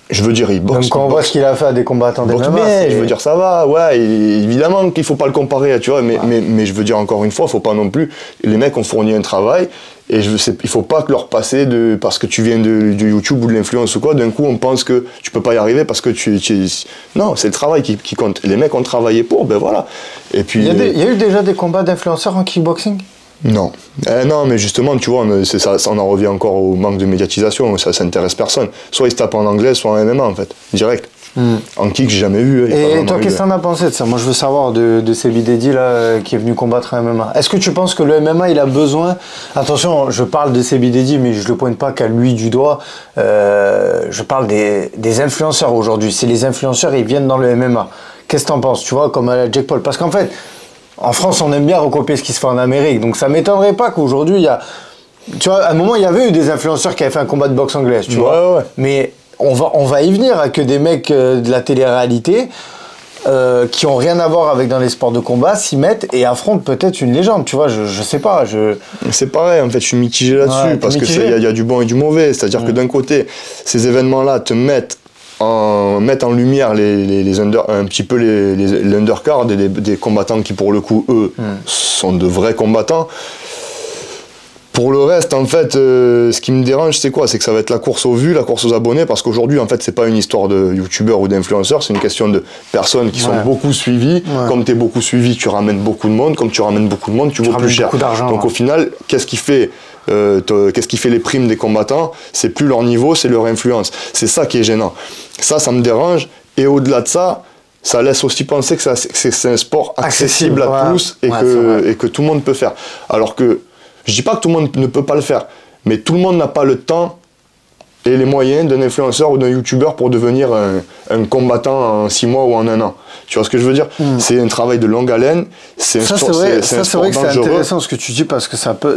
Je veux dire, il boxe. Donc quand on voit ce qu'il a fait à des combattants de MMA, je veux dire, ça va, évidemment qu'il faut pas le comparer, tu vois, mais je veux dire, encore une fois, faut pas non plus, les mecs ont fourni un travail, et il faut pas que leur passer parce que tu viens de YouTube ou de l'influence ou quoi, d'un coup on pense que tu peux pas y arriver parce que non, c'est le travail qui compte. Les mecs ont travaillé pour, ben voilà. Et puis, il y a eu déjà des combats d'influenceurs en kickboxing? Non. Non, mais justement, tu vois, on en revient encore au manque de médiatisation, ça s'intéresse personne. Soit ils se tapent en anglais, soit en MMA, en fait, direct. En kick, j'ai jamais vu. Et toi, qu'est-ce que t'en as pensé de ça? Moi, je veux savoir de Sebi Dedi, là, qui est venu combattre en MMA. Est-ce que tu penses que le MMA, il a besoin... Attention, je parle de Sebi Dedi, mais je le pointe pas qu'à lui du doigt. Je parle des influenceurs aujourd'hui. C'est les influenceurs, ils viennent dans le MMA. Qu'est-ce que t'en penses? Tu vois, comme à la Jake Paul. Parce qu'en fait... En France, on aime bien recopier ce qui se fait en Amérique, donc ça m'étonnerait pas qu'aujourd'hui, il y a... Tu vois, à un moment, il y avait eu des influenceurs qui avaient fait un combat de boxe anglaise, tu vois. Mais on va y venir à que des mecs de la télé-réalité qui ont rien à voir avec dans les sports de combat s'y mettent et affrontent peut-être une légende, tu vois, je sais pas. C'est pareil, en fait, je suis mitigé là-dessus, parce qu'il y a du bon et du mauvais, c'est-à-dire que d'un côté, ces événements-là te mettent mettent en lumière un petit peu l'undercard et des combattants qui, pour le coup, eux, sont de vrais combattants. Pour le reste, en fait, ce qui me dérange, c'est quoi? C'est que ça va être la course aux vues, la course aux abonnés, parce qu'aujourd'hui, en fait, c'est pas une histoire de youtubeurs ou d'influenceurs, c'est une question de personnes qui sont beaucoup suivies. Comme tu es beaucoup suivi, tu ramènes beaucoup de monde. Comme tu ramènes beaucoup de monde, tu vaux plus cher. Donc au final, qu'est-ce qui fait les primes des combattants? C'est plus leur niveau, c'est leur influence. C'est ça qui est gênant. Ça me dérange. Et au-delà de ça, ça laisse aussi penser que c'est un sport accessible à tous et que tout le monde peut faire. Alors que je dis pas que tout le monde ne peut pas le faire, mais tout le monde n'a pas le temps et les moyens d'un influenceur ou d'un youtubeur pour devenir un combattant en 6 mois ou en 1 an. Tu vois ce que je veux dire? C'est un travail de longue haleine, c'est un sport dangereux. C'est vrai que c'est intéressant ce que tu dis, parce que ça peut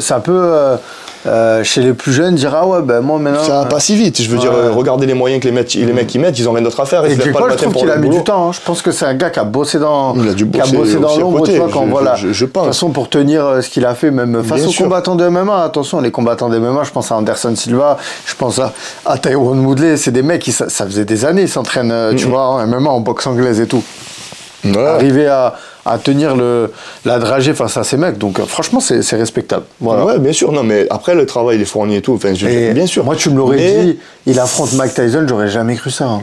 chez les plus jeunes dire ah ouais ben moi maintenant ça va pas si vite. Je veux dire, regardez les moyens que les mecs y mettent, ils ont rien d'autre à faire. Et Jake Paul, je trouve qu'il a mis du temps. Je pense que c'est un gars qui a bossé dans l'ombre, tu vois, quand voilà. De toute façon, pour tenir ce qu'il a fait, même face aux combattants de MMA. Attention, les combattants de MMA, je pense à Anderson Silva, je pense à Tyron Woodley, c'est des mecs qui ça faisait des années ils s'entraînent, tu vois, en MMA, en boxe anglaise et tout. Arriver à tenir la dragée face à ces mecs, donc franchement c'est respectable. Voilà. Ouais, bien sûr, non mais après le travail il est fourni et tout, enfin, bien sûr. Moi tu me l'aurais dit, il affronte Mike Tyson, j'aurais jamais cru ça. Hein.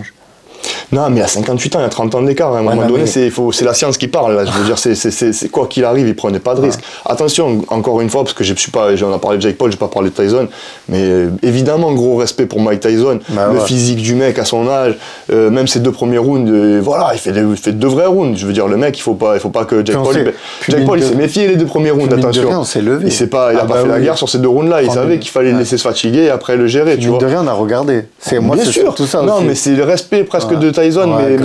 Non, mais il a 58 ans, il y a 30 ans d'écart. À un moment donné, c'est la science qui parle. Là. Je veux dire, c'est quoi qu'il arrive, il prenait pas de risque. Attention, encore une fois, parce que j'en ai parlé de Jake Paul, j'ai pas parlé de Tyson, mais évidemment, gros respect pour Mike Tyson. Le physique du mec à son âge, même ses 2 premiers rounds, voilà, il fait 2 vrais rounds. Je veux dire, le mec, il faut pas que Jake Paul. Jake Paul, il s'est méfié les 2 premiers rounds, attention. On s'est levé. Il a pas fait la guerre sur ces 2 rounds-là. Il savait qu'il fallait le laisser se fatiguer et après le gérer. Tu vois. De rien, on a regardé. Bien sûr, tout ça. Non, mais c'est le respect presque de Tyson, mais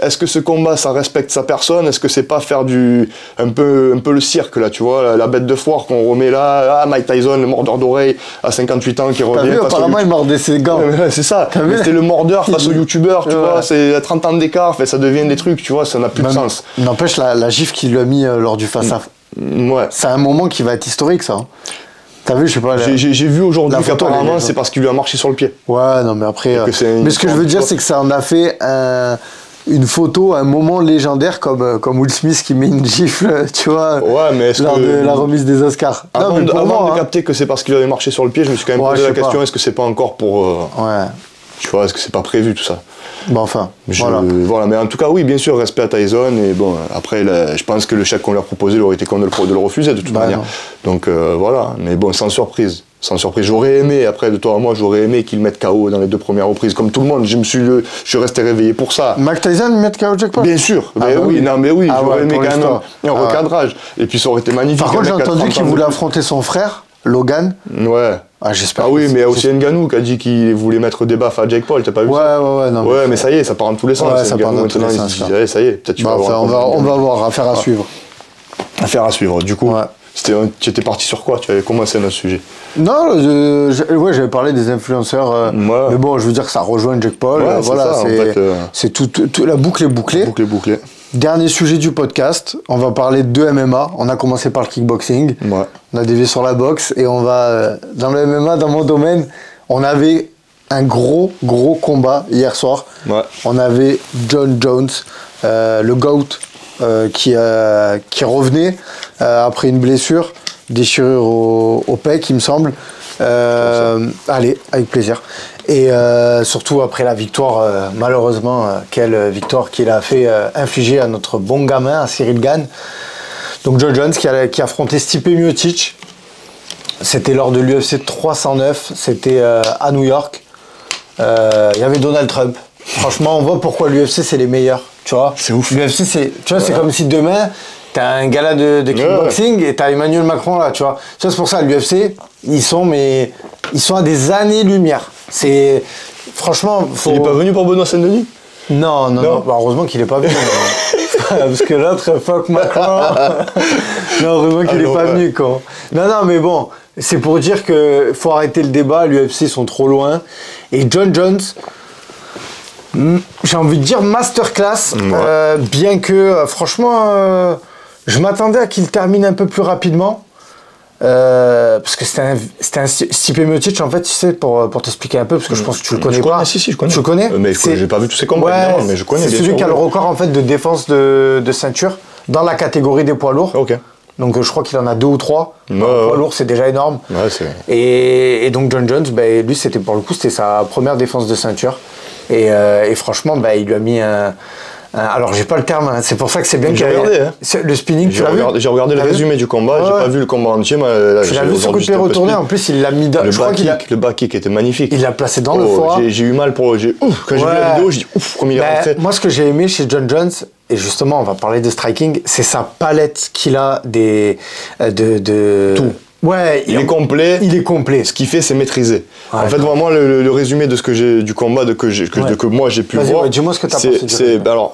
est-ce que ce combat ça respecte sa personne? Est-ce que c'est pas faire un peu le cirque là, tu vois, la bête de foire qu'on remet là, Mike Tyson, le mordeur d'oreille à 58 ans qui revient. Apparemment il mordait ses gants. C'est ça, c'était le mordeur face au youtubeur, tu vois, c'est 30 ans d'écart, ça devient des trucs, tu vois, ça n'a plus de sens. N'empêche la gifle qu'il lui a mis lors du face-à-face. C'est un moment qui va être historique ça. T'as vu, je sais pas. J'ai vu aujourd'hui qu'apparemment c'est parce qu'il lui a marché sur le pied. Ouais, non mais après. Mais ce que je veux dire, c'est que ça en a fait une photo, un moment légendaire comme Will Smith qui met une gifle, tu vois, lors de la remise des Oscars. Avant de capter que c'est parce qu'il avait marché sur le pied, je me suis quand même posé la question, est-ce que c'est pas encore pour... Tu vois, est-ce que c'est pas prévu tout ça? Bon, enfin, voilà. Mais en tout cas, oui, bien sûr, respect à Tyson. Et bon, après, je pense que le chèque qu'on lui a proposé, il aurait été con de le refuser de toute manière. Non. Donc voilà, mais bon, sans surprise. J'aurais aimé, après de toi à moi, j'aurais aimé qu'il mette KO dans les 2 premières reprises, comme tout le monde. Je suis resté réveillé pour ça. Mike Tyson mettre KO Jake Paul? Bien sûr, j'aurais aimé quand même un recadrage. Et puis ça aurait été magnifique. Par contre, j'ai entendu qu'il voulait affronter son frère, Logan. Ouais. J'espère. Ah oui, mais il y a aussi Ngannou qui a dit qu'il voulait mettre des baffes à Jake Paul, t'as pas vu ça? Non. Ouais, mais ça y est, ça part dans tous les sens. Ça part dans tous les sens. Ça y est, peut-être tu vas avoir. On va voir, affaire à suivre. Affaire à suivre. Du coup, tu étais parti sur quoi? Tu avais commencé notre sujet? Non, j'avais parlé des influenceurs. Mais bon, je veux dire que ça rejoint Jake Paul. Voilà, c'est tout, la boucle est bouclée. Dernier sujet du podcast, on va parler de MMA. On a commencé par le kickboxing. On a dévié sur la boxe et on va dans le MMA, dans mon domaine, on avait un gros combat hier soir. On avait Jon Jones, le GOAT, qui revenait après une blessure, déchirure au pec, il me semble. Allez, avec plaisir. Et surtout après la victoire, malheureusement, quelle victoire qu'il a fait infliger à notre bon gamin, à Cyril Gane. Donc Jon Jones qui affrontait Stipe Miocic. C'était lors de l'UFC 309, c'était à New York. Il y avait Donald Trump. Franchement, on voit pourquoi l'UFC c'est les meilleurs, tu vois. C'est ouf. L'UFC c'est comme si demain t'as un gala de kickboxing et t'as Emmanuel Macron là, tu vois. C'est pour ça l'UFC, ils sont à des années-lumière. C'est franchement. Il est pas venu pour Benoît Saint-Denis? Non. Bah, heureusement qu'il est pas venu. Parce que l'autre, fuck Macron. Non, heureusement qu'il est pas venu, quoi. Non, mais bon, c'est pour dire que faut arrêter le débat. L'UFC sont trop loin. Et Jon Jones, j'ai envie de dire masterclass. Bien que, franchement, je m'attendais à qu'il termine un peu plus rapidement. parce que c'était un Stipe Miocic, en fait, tu sais, pour t'expliquer un peu, parce que je pense que tu le connais pas. Si, je connais. Tu le connais? Mais j'ai pas vu tous ces combats, ouais, mais je connais. C'est celui qui a le record, en fait, de défense de ceinture dans la catégorie des poids lourds. Ok. Donc je crois qu'il en a 2 ou 3. Poids lourd, c'est déjà énorme. Ouais, et donc John Jones, lui, c'était pour le coup, c'était sa première défense de ceinture. Et franchement, il lui a mis alors j'ai pas le terme, hein, c'est pour ça que c'est bien qu'il le spinning. J'ai regardé le résumé du combat, j'ai pas vu le combat entier. Là, tu l'as vu sur coup de pied retourné, en plus il l'a mis dans le back kick était magnifique. Il l'a placé dans le foie. J'ai eu mal quand j'ai vu la vidéo, j'ai dit ouf, comme il est rentré. Moi ce que j'ai aimé chez John Jones, et justement on va parler de striking, c'est sa palette qu'il a tout. Ouais, il est complet. Il est complet. Ce qu'il fait, c'est maîtriser. Ouais, en fait, vraiment, le résumé de ce que j'ai du combat, que moi j'ai pu voir. Dis-moi ce que tu as pensé. Alors,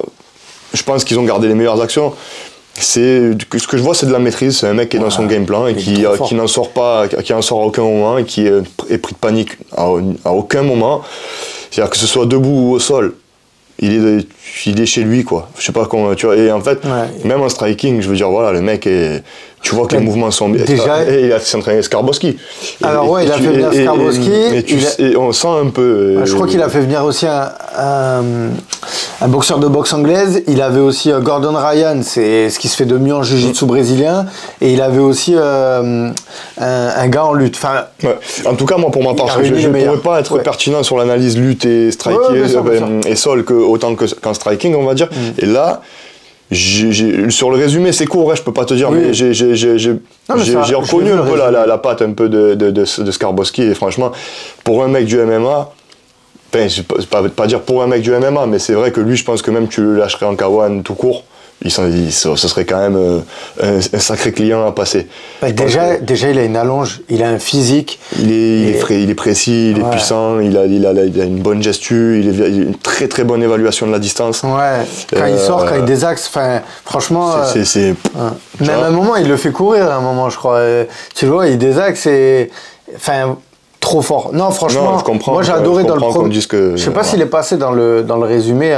je pense qu'ils ont gardé les meilleures actions. Ce que je vois, c'est de la maîtrise. C'est un mec qui est dans son game plan et qui n'en sort pas, qui en sort à aucun moment et qui est pris de panique à aucun moment. C'est-à-dire que ce soit debout ou au sol. Il est chez lui, quoi. Je sais pas comment, tu vois. Et en fait, même en striking, je veux dire, voilà, le mec tu vois que les mouvements sont bien. Déjà, et il a s'entraîné Skarboski. Alors il a fait venir Skarboski. Et on sent un peu. Je crois qu'il a fait venir aussi un boxeur de boxe anglaise. Il avait aussi Gordon Ryan, c'est ce qui se fait de mieux en jiu-jitsu brésilien. Et il avait aussi un gars en lutte. Enfin, en tout cas, moi, pour ma part, je ne pourrais pas être pertinent sur l'analyse lutte et striking et sol autant qu'en striking, on va dire. Et là. Sur le résumé, c'est court, je peux pas te dire, mais j'ai reconnu un peu la patte un peu de Skarboski. Et franchement, pour un mec du MMA, pas dire pour un mec du MMA, mais c'est vrai que lui, je pense que même tu le lâcherais en K1 tout court, ce serait quand même un sacré client à passer. Déjà, il a une allonge, il a un physique. Il est précis, il est puissant, il a une bonne gestu, il a une très très bonne évaluation de la distance. Ouais, quand il sort, quand il désaxe, franchement. Même à un moment, il le fait courir, à un moment, je crois. Tu le vois, il désaxe et. Trop fort. Non, franchement, non, je comprends, moi j'ai adoré dans le premier. Je sais pas s'il est passé dans le résumé.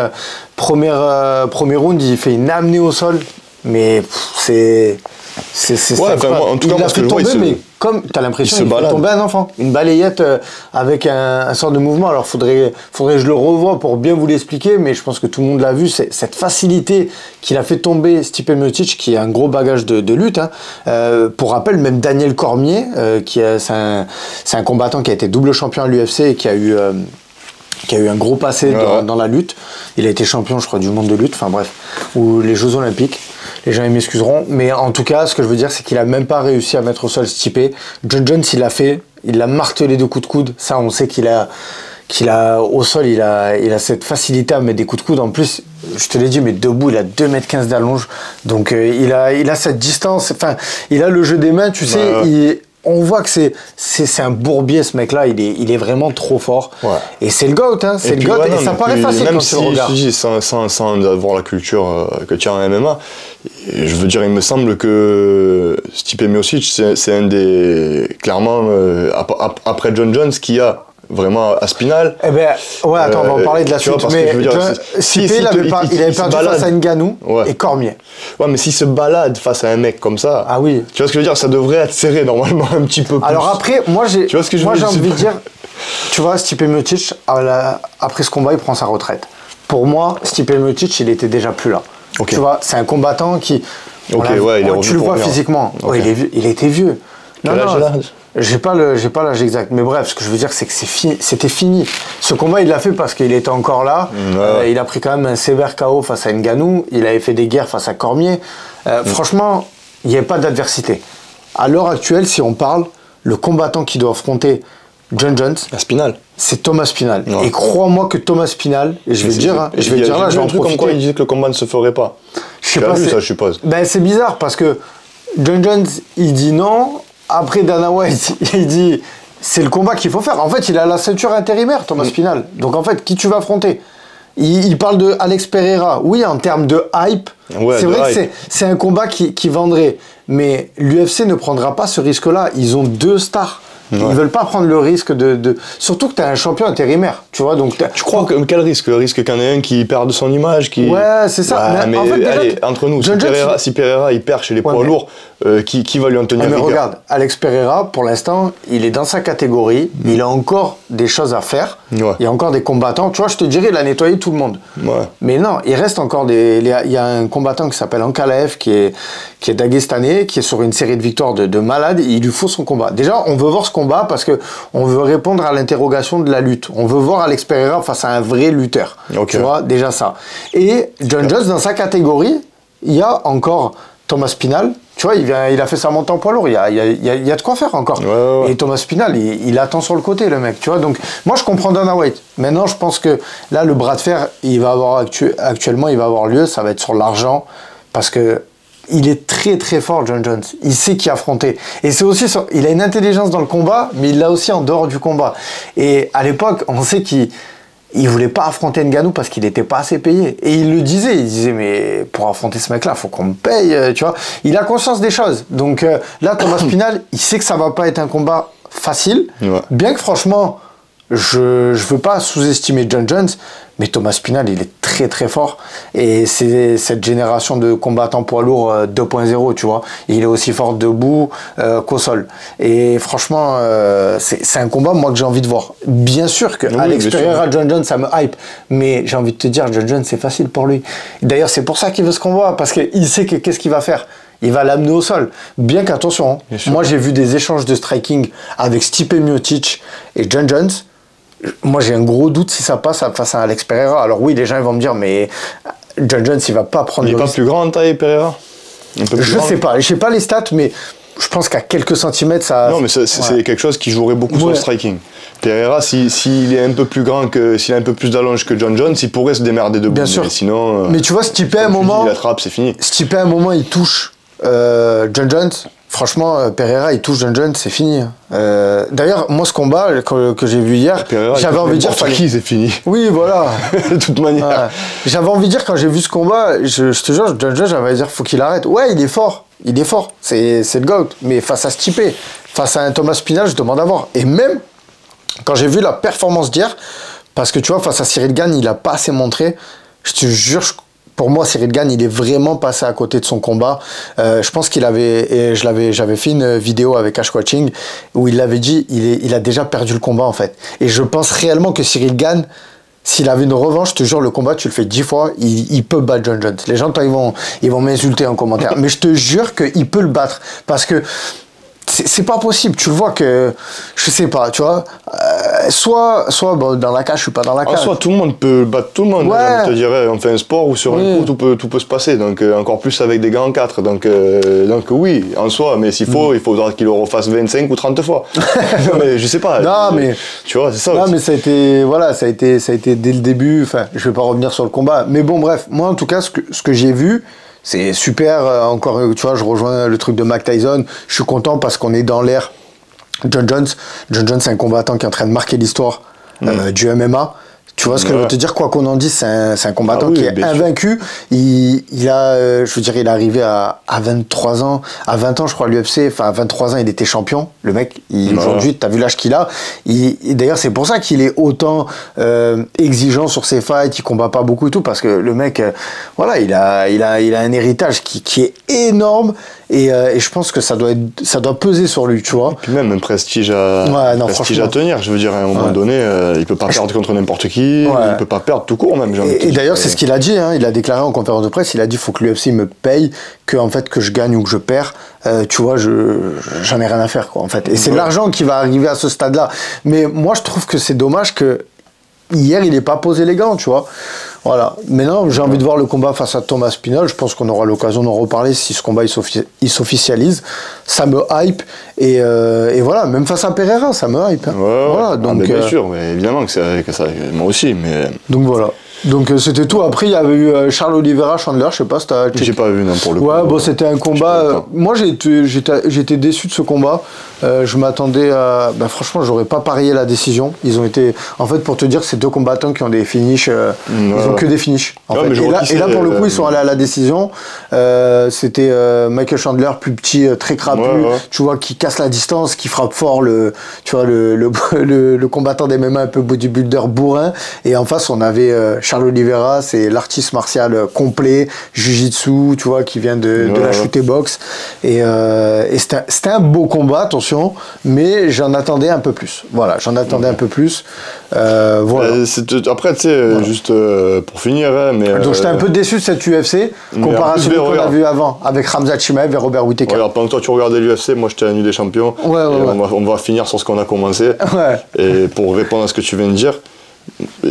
Premier round, il fait une amenée au sol, mais c'est. En tout cas, il a fait tomber, mais comme tu as l'impression qu'il fait tomber un enfant. Une balayette avec un sort de mouvement. Alors, faudrait que je le revoie pour bien vous l'expliquer, mais je pense que tout le monde l'a vu. C'est cette facilité qu'il a fait tomber Stipe Miocic, qui a un gros bagage de lutte. Pour rappel, même Daniel Cormier, c'est un combattant qui a été double champion à l'UFC et qui a eu un gros passé dans la lutte. Il a été champion, je crois, du monde de lutte, enfin bref, ou les Jeux Olympiques. Les gens ils m'excuseront, mais en tout cas, ce que je veux dire, c'est qu'il a même pas réussi à mettre au sol Stipe. John Jones, il l'a martelé de coups de coude. Ça, on sait qu'il a au sol, il a cette facilité à mettre des coups de coude. En plus, je te l'ai dit, mais debout, il a 2,15 m d'allonge. Donc, il a cette distance. Enfin, il a le jeu des mains, tu sais. On voit que c'est un bourbier, ce mec-là. Il est vraiment trop fort. Ouais. Et c'est le GOAT, hein. C'est le GOAT. Et ça paraît facile quand tu le regardes. Même si, sans avoir la culture que tu as en MMA, je veux dire, il me semble que Stipe Miocic, c'est un des... Clairement, après John Jones, qui a vraiment Aspinal. Eh ben, ouais, attends, on va en parler de la suite. Mais Stipe, il avait perdu face à Ngannou et Cormier. Ouais, mais s'il se balade face à un mec comme ça, ah oui. Tu vois ce que je veux dire, ça devrait être serré normalement un petit peu plus. Alors après, moi j'ai envie de dire, tu vois, Stipe Miocic, après ce combat, il prend sa retraite. Pour moi, Stipe Miocic, il était déjà plus là. Okay. Tu vois, c'est un combattant qui... tu le vois physiquement. Okay. Ouais, il était vieux. Non, j'ai pas l'âge exact, mais bref, ce que je veux dire, c'est que c'était fini. Ce combat, il l'a fait parce qu'il était encore là. Il a pris quand même un sévère KO face à Ngannou. Il avait fait des guerres face à Cormier. Franchement, il n'y avait pas d'adversité. À l'heure actuelle, si on parle, le combattant qui doit affronter John Jones, c'est Thomas Spinal. Ouais. Et crois-moi que Thomas Spinal, et je vais dire là, je vais en profiter. Comme quoi il disait que le combat ne se ferait pas. Je sais pas, vu ça, je suppose. Ben, c'est bizarre parce que John Jones, il dit non. Après, Dana White, il dit c'est le combat qu'il faut faire. En fait, il a la ceinture intérimaire, Thomas Spinal. Donc, en fait, qui tu vas affronter? Il parle de Alex Pereira. Oui, en termes de hype, c'est vrai que c'est un combat qui vendrait. Mais l'UFC ne prendra pas ce risque-là. Ils ont deux stars. Ils veulent pas prendre le risque surtout que tu es un champion intérimaire, tu vois. Donc tu crois que quel risque? Le risque qu'il y en ait un qui perde son image, qui... Ouais, c'est ça. Bah, mais en fait, allez, entre nous, si Pereira il perd chez les poids lourds, qui va lui en tenir rigueur? Regarde, Alex Pereira, pour l'instant, il est dans sa catégorie, il a encore des choses à faire, il y a encore des combattants. Tu vois, je te dirais, il a nettoyé tout le monde. Mais non, il reste encore il y a un combattant qui s'appelle Ankalaev, qui est daguestanais, qui est sur une série de victoires de malade. Il lui faut son combat. Déjà, on veut voir ce combat parce que on veut répondre à l'interrogation de la lutte. On veut voir Alex Pereira face à un vrai lutteur. Tu vois, déjà ça. Et John Jones, dans sa catégorie, il y a encore Thomas Spinal. Tu vois, il a fait sa montée en poids lourd. Il y a de quoi faire encore. Et Thomas Spinal, il attend sur le côté, le mec. Tu vois, donc moi, je comprends Dana White. Maintenant, je pense que là, le bras de fer, actuellement, il va avoir lieu. Ça va être sur l'argent parce que il est très très fort, John Jones. Il sait qui affronter. Et c'est aussi il a une intelligence dans le combat, mais il l'a aussi en dehors du combat. Et à l'époque, on sait qu'il voulait pas affronter Ngannou parce qu'il n'était pas assez payé. Et il le disait. Il disait, mais pour affronter ce mec-là, il faut qu'on me paye, tu vois. Il a conscience des choses. Donc là, Thomas Spinal, il sait que ça va pas être un combat facile. Bien que franchement, je veux pas sous-estimer John Jones, mais Thomas Spinal, il est très très fort. Et c'est cette génération de combattants poids lourds 2.0, tu vois. Il est aussi fort debout qu'au sol. Et franchement, c'est un combat, moi, que j'ai envie de voir. Bien sûr que Alex Pereira, John Jones, ça me hype. Mais j'ai envie de te dire, John Jones, c'est facile pour lui. D'ailleurs, c'est pour ça qu'il veut ce combat, parce qu'il sait qu'est-ce qu'il va faire. Il va l'amener au sol. Bien qu'attention, moi, j'ai vu des échanges de striking avec Stipe Miocic et John Jones. Moi, j'ai un gros doute si ça passe face à Alex Pereira. Alors oui, les gens ils vont me dire, mais John Jones, il va pas prendre... Il est pas plus grand en taille, Pereira? Je sais pas les stats, mais je pense qu'à quelques centimètres, ça... Non, mais c'est quelque chose qui jouerait beaucoup sur le striking. Pereira, s'il est un peu plus grand, s'il a un peu plus d'allonge que John Jones, il pourrait se démerder debout. Bien sûr. Mais sinon... mais tu vois, Stipe, à un moment... Il attrape, c'est fini. Stipe, à un moment, il touche John Jones... Franchement, Pereira, il touche John Jones, c'est fini. D'ailleurs, moi, ce combat que j'ai vu hier, j'avais envie de dire... c'est fini. Oui, voilà. De toute manière. J'avais envie de dire, quand j'ai vu ce combat, je te jure, John Jones, j'avais envie de dire, faut qu'il arrête. Ouais, il est fort. Il est fort. C'est le GOAT. Mais face à Stipe, face à un Thomas Spinal, je demande à voir. Et même, quand j'ai vu la performance d'hier, parce que tu vois, face à Cyril Gane, il a pas assez montré. Je te jure, pour moi, Cyril Gane, il est vraiment passé à côté de son combat. Je pense qu'il avait, et j'avais fait une vidéo avec Ash Watching où il l'avait dit, il a déjà perdu le combat en fait. Et je pense réellement que Cyril Gane, s'il avait une revanche, je te jure, le combat, tu le fais 10 fois, il peut battre John Jones. Les gens, ils vont m'insulter en commentaire. Mais je te jure qu'il peut le battre. Parce que c'est pas possible, tu le vois que, je sais pas, tu vois, soit bon, dans la cage, je suis pas dans la cage. Soit tout le monde peut battre tout le monde, je te dirais, on fait un sport où sur un coup tout peut se passer, donc encore plus avec des gants en 4, donc oui, en soi, mais s'il faut, il faudra qu'il le refasse 25 ou 30 fois. Mais je sais pas. Non, mais tu vois, c'est ça. Non, mais ça a été dès le début, enfin, je vais pas revenir sur le combat, mais bon, bref, moi en tout cas, ce que j'ai vu, c'est super, encore, tu vois, je rejoins le truc de Mike Tyson, je suis content parce qu'on est dans l'ère John Jones, c'est un combattant qui est en train de marquer l'histoire du MMA. Tu vois ce que je veux te dire, quoi qu'on en dise, c'est un combattant qui est invaincu. Il a, je veux dire, il est arrivé à 23 ans, à 20 ans, je crois, à l'UFC, enfin, à 23 ans, il était champion. Le mec, aujourd'hui, t'as vu l'âge qu'il a. D'ailleurs, c'est pour ça qu'il est autant exigeant sur ses fights, il combat pas beaucoup et tout, parce que le mec, voilà, il a un héritage qui est énorme. Et je pense que ça doit peser sur lui, tu vois. Et puis même un prestige à tenir, je veux dire, à un moment donné, il peut pas perdre contre n'importe qui, il peut pas perdre tout court même. Et d'ailleurs, c'est ce qu'il a dit, hein, il a déclaré en conférence de presse, il a dit, faut que l'UFC me paye, en fait, que je gagne ou que je perds, tu vois, j'en ai rien à faire, quoi, en fait. Et c'est l'argent qui va arriver à ce stade-là. Mais moi, je trouve que c'est dommage que hier, il n'ait pas posé les gants, tu vois. Voilà. Maintenant, j'ai envie de voir le combat face à Thomas Spinal. Je pense qu'on aura l'occasion d'en reparler si ce combat il s'officialise. Ça me hype. Et voilà, même face à Pereira, ça me hype. Hein. Ouais, voilà, donc, bien sûr, mais évidemment que ça, moi aussi. Mais... Donc voilà. Donc c'était tout. Après, il y avait eu Charles Oliveira, Chandler, je sais pas si t'as checké. J'ai pas vu, non, pour le coup. Ouais, bon, c'était un combat. Moi, j'étais déçu de ce combat. Je m'attendais à. Ben, franchement, j'aurais pas parié la décision. Ils ont été. En fait, pour te dire, c'est deux combattants qui ont des finishes. Ils ont que des finishes. En fait. Et là, pour le coup, ils sont allés à la décision. C'était Michael Chandler, plus petit, très crapu. Tu vois, qui casse la distance, qui frappe fort tu vois, le combattant des MMA un peu bodybuilder bourrin. Et en face, on avait Charles Oliveira, c'est l'artiste martial complet, jiu-jitsu, tu vois, qui vient de la shooter box. Et c'était un beau combat, attention, mais j'en attendais un peu plus. Voilà, j'en attendais un peu plus. Voilà. Après, tu sais, juste pour finir, hein, mais. Donc j'étais un peu déçu de cette UFC, comparé à celui qu'on a vu avant, avec Khamzat Chimaev et Robert Whittaker. Regarde, pendant que toi tu regardais l'UFC, moi j'étais à la nuit des champions. On va finir sur ce qu'on a commencé. Et pour répondre à ce que tu viens de dire,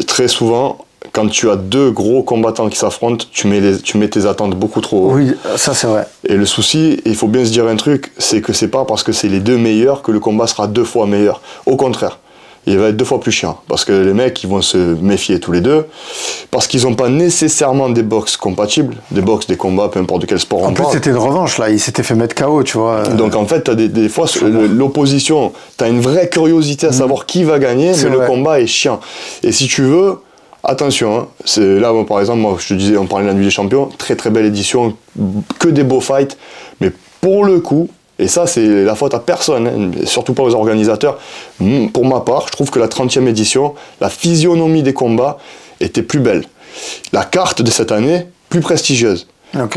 très souvent, quand tu as deux gros combattants qui s'affrontent, tu mets tes attentes beaucoup trop haut. Oui, ça c'est vrai. Et le souci, il faut bien se dire un truc, c'est que c'est pas parce que c'est les deux meilleurs que le combat sera 2 fois meilleur. Au contraire. Il va être 2 fois plus chiant. Parce que les mecs, ils vont se méfier tous les deux. Parce qu'ils n'ont pas nécessairement des box compatibles. Des combats, peu importe de quel sport on parle. En plus, c'était une revanche, là. Il s'était fait mettre KO, tu vois. Donc, en fait, t'as des fois, l'opposition, tu as une vraie curiosité à savoir qui va gagner, mais le combat est chiant. Et si tu veux, attention, hein, c'est là, par exemple, moi, je te disais, on parlait de la Nuit des Champions, très très belle édition, que des beaux fights. Mais pour le coup, et ça, c'est la faute à personne, hein, surtout pas aux organisateurs. Pour ma part, je trouve que la 30e édition, la physionomie des combats était plus belle. La carte de cette année, plus prestigieuse.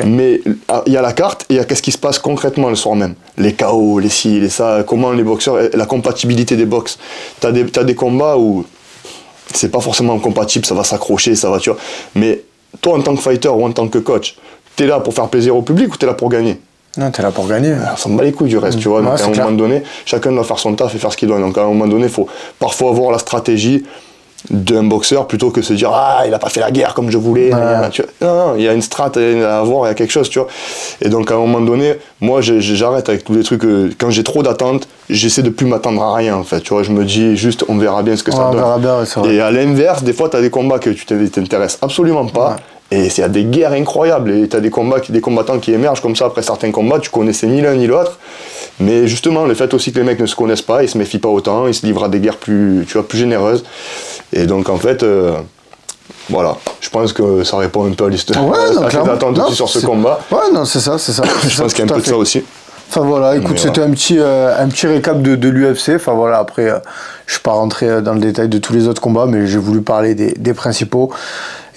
Mais il y a la carte et il y a qu'est-ce qui se passe concrètement le soir même. Les KO, les ci, les ça, comment les boxeurs, la compatibilité des box. T'as des combats où c'est pas forcément compatible, ça va s'accrocher, ça va, tu vois. Mais toi, en tant que fighter ou en tant que coach, t'es là pour faire plaisir au public ou t'es là pour gagner? Non, t'es là pour gagner. On s'en bat les couilles du reste, tu vois. Donc à un moment donné, chacun doit faire son taf et faire ce qu'il doit. Donc à un moment donné, il faut parfois avoir la stratégie d'un boxeur plutôt que se dire ah, il a pas fait la guerre comme je voulais. Non, il y a une strat à avoir, il y a quelque chose, tu vois. Et donc à un moment donné, moi j'arrête avec tous les trucs. Quand j'ai trop d'attentes, j'essaie de plus m'attendre à rien en fait. Tu vois, je me dis juste on verra bien ce que ça donne. On verra bien, c'est vrai. Et à l'inverse, des fois, tu as des combats que tu t'intéresses absolument pas. Et il y a des guerres incroyables, et tu as des combattants qui émergent comme ça après certains combats, tu connaissais ni l'un ni l'autre. Mais justement, le fait aussi que les mecs ne se connaissent pas, ils se méfient pas autant, ils se livrent à des guerres plus généreuses. Et donc en fait, voilà, je pense que ça répond un peu à l'histoire. À tes attentes aussi sur ce combat. Ouais, non, c'est ça. Je pense qu'il y a un peu de ça aussi. Enfin voilà, écoute, c'était un petit récap de l'UFC. Enfin voilà, après, je ne suis pas rentré dans le détail de tous les autres combats, mais j'ai voulu parler des principaux.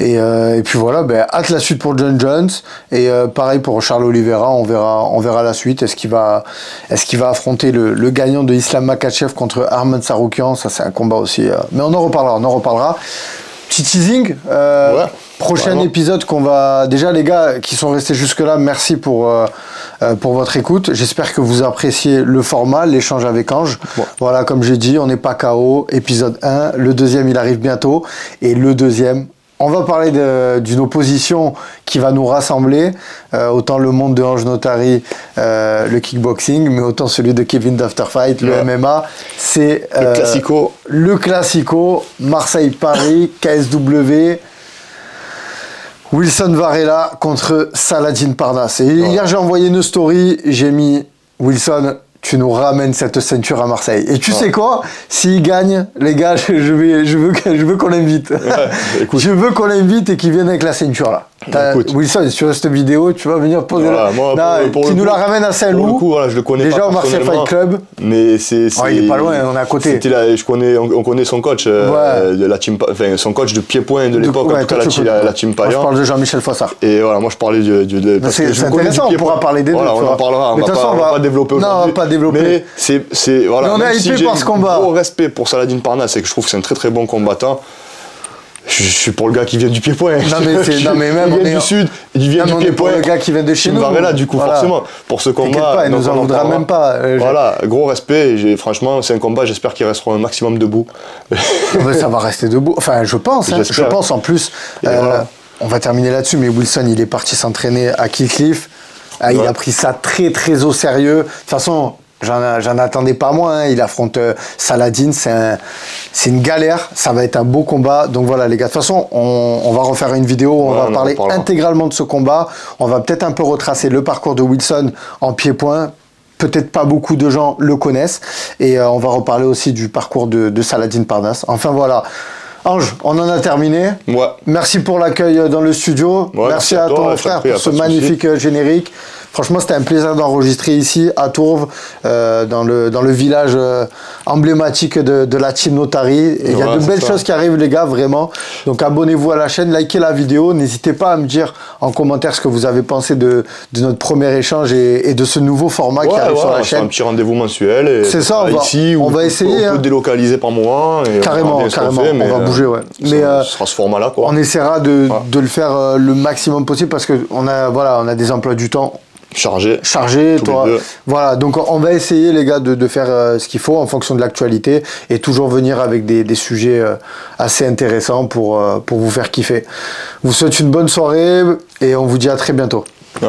Et puis voilà, hâte la suite pour John Jones. Et pareil pour Charles Oliveira, on verra la suite. Est-ce qu'il va affronter le gagnant de Islam Makhachev contre Arman Tsarukyan? Ça, c'est un combat aussi. Mais on en reparlera. Petit teasing. Prochain épisode qu'on va... Déjà, les gars qui sont restés jusque-là, merci pour votre écoute. J'espère que vous appréciez le format, l'échange avec Ange. Voilà, comme j'ai dit, on n'est pas KO. Épisode 1. Le deuxième, il arrive bientôt. Et le deuxième... On va parler d'une opposition qui va nous rassembler, autant le monde de Ange Notary, le kickboxing, mais autant celui de Kevin d'Afterfight, le MMA. C'est le classico, Marseille-Paris, KSW, Wilson Varela contre Saladin Parnasse. Et hier, j'ai envoyé une story, j'ai mis Wilson, tu nous ramènes cette ceinture à Marseille. Et tu sais quoi? S'il gagne, les gars, je veux qu'on l'invite. Je veux qu'on l'invite et qu'il vienne avec la ceinture là. Wilson, sur cette vidéo, tu vas venir poser qui nous la ramène à Saint-Loup. Pour le coup, voilà, je le connais déjà pas au Marseille Fight Club. Mais c'est il est pas loin, on est à côté. On connaît son coach, de la team, enfin, son coach de pied-point de l'époque, en tout cas la team Payan. Je parle de Jean-Michel Fossard. Et voilà, moi je parlais c'est intéressant, on pourra parler des deux. Voilà, on en parlera. On va pas développer aujourd'hui. Non, on va pas développer. Mais voilà. On est hypé par ce combat. Gros respect pour Saladin Parnasse, c'est que je trouve que c'est un très très bon combattant. Je suis pour le gars qui vient du pied-point. Non mais même il vient du sud, il vient du pied-point. Le gars qui vient de chez nous. Varela, du coup, forcément, pour ce combat. Pas, il nous en voudra même pas. Voilà, gros respect. Franchement, c'est un combat, j'espère qu'ils resteront un maximum debout. Ça va rester debout. Enfin, je pense. Je pense en plus. On va terminer là-dessus, mais Wilson, il est parti s'entraîner à Kingscliff. Il a pris ça très très au sérieux. De toute façon, j'en attendais pas moins. Hein. Il affronte Saladin, c'est une galère. Ça va être un beau combat. Donc voilà les gars, de toute façon, on va refaire une vidéo où on va parler intégralement de ce combat. On va peut-être un peu retracer le parcours de Wilson en pied-point. Peut-être pas beaucoup de gens le connaissent. Et on va reparler aussi du parcours de Saladin Parnasse. Enfin voilà. Ange, on en a terminé. Ouais. Merci pour l'accueil dans le studio. Ouais, merci à ton frère pour ce magnifique générique. Franchement, c'était un plaisir d'enregistrer ici, à Tourves, dans le village emblématique de la team Notary. Et il y a de belles choses qui arrivent, les gars, vraiment. Donc, abonnez-vous à la chaîne, likez la vidéo. N'hésitez pas à me dire en commentaire ce que vous avez pensé de notre premier échange et de ce nouveau format qui arrive sur la chaîne. Un petit rendez-vous mensuel. C'est ça, on va essayer. On peut délocaliser par mois. Et carrément, on va bouger, ouais. Mais ce sera ce format-là, quoi. On essaiera de le faire le maximum possible parce qu'on a des emplois du temps chargé, toi. Voilà, donc on va essayer, les gars, de faire ce qu'il faut en fonction de l'actualité et toujours venir avec des sujets assez intéressants pour vous faire kiffer. Je vous souhaite une bonne soirée et on vous dit à très bientôt. Ouais.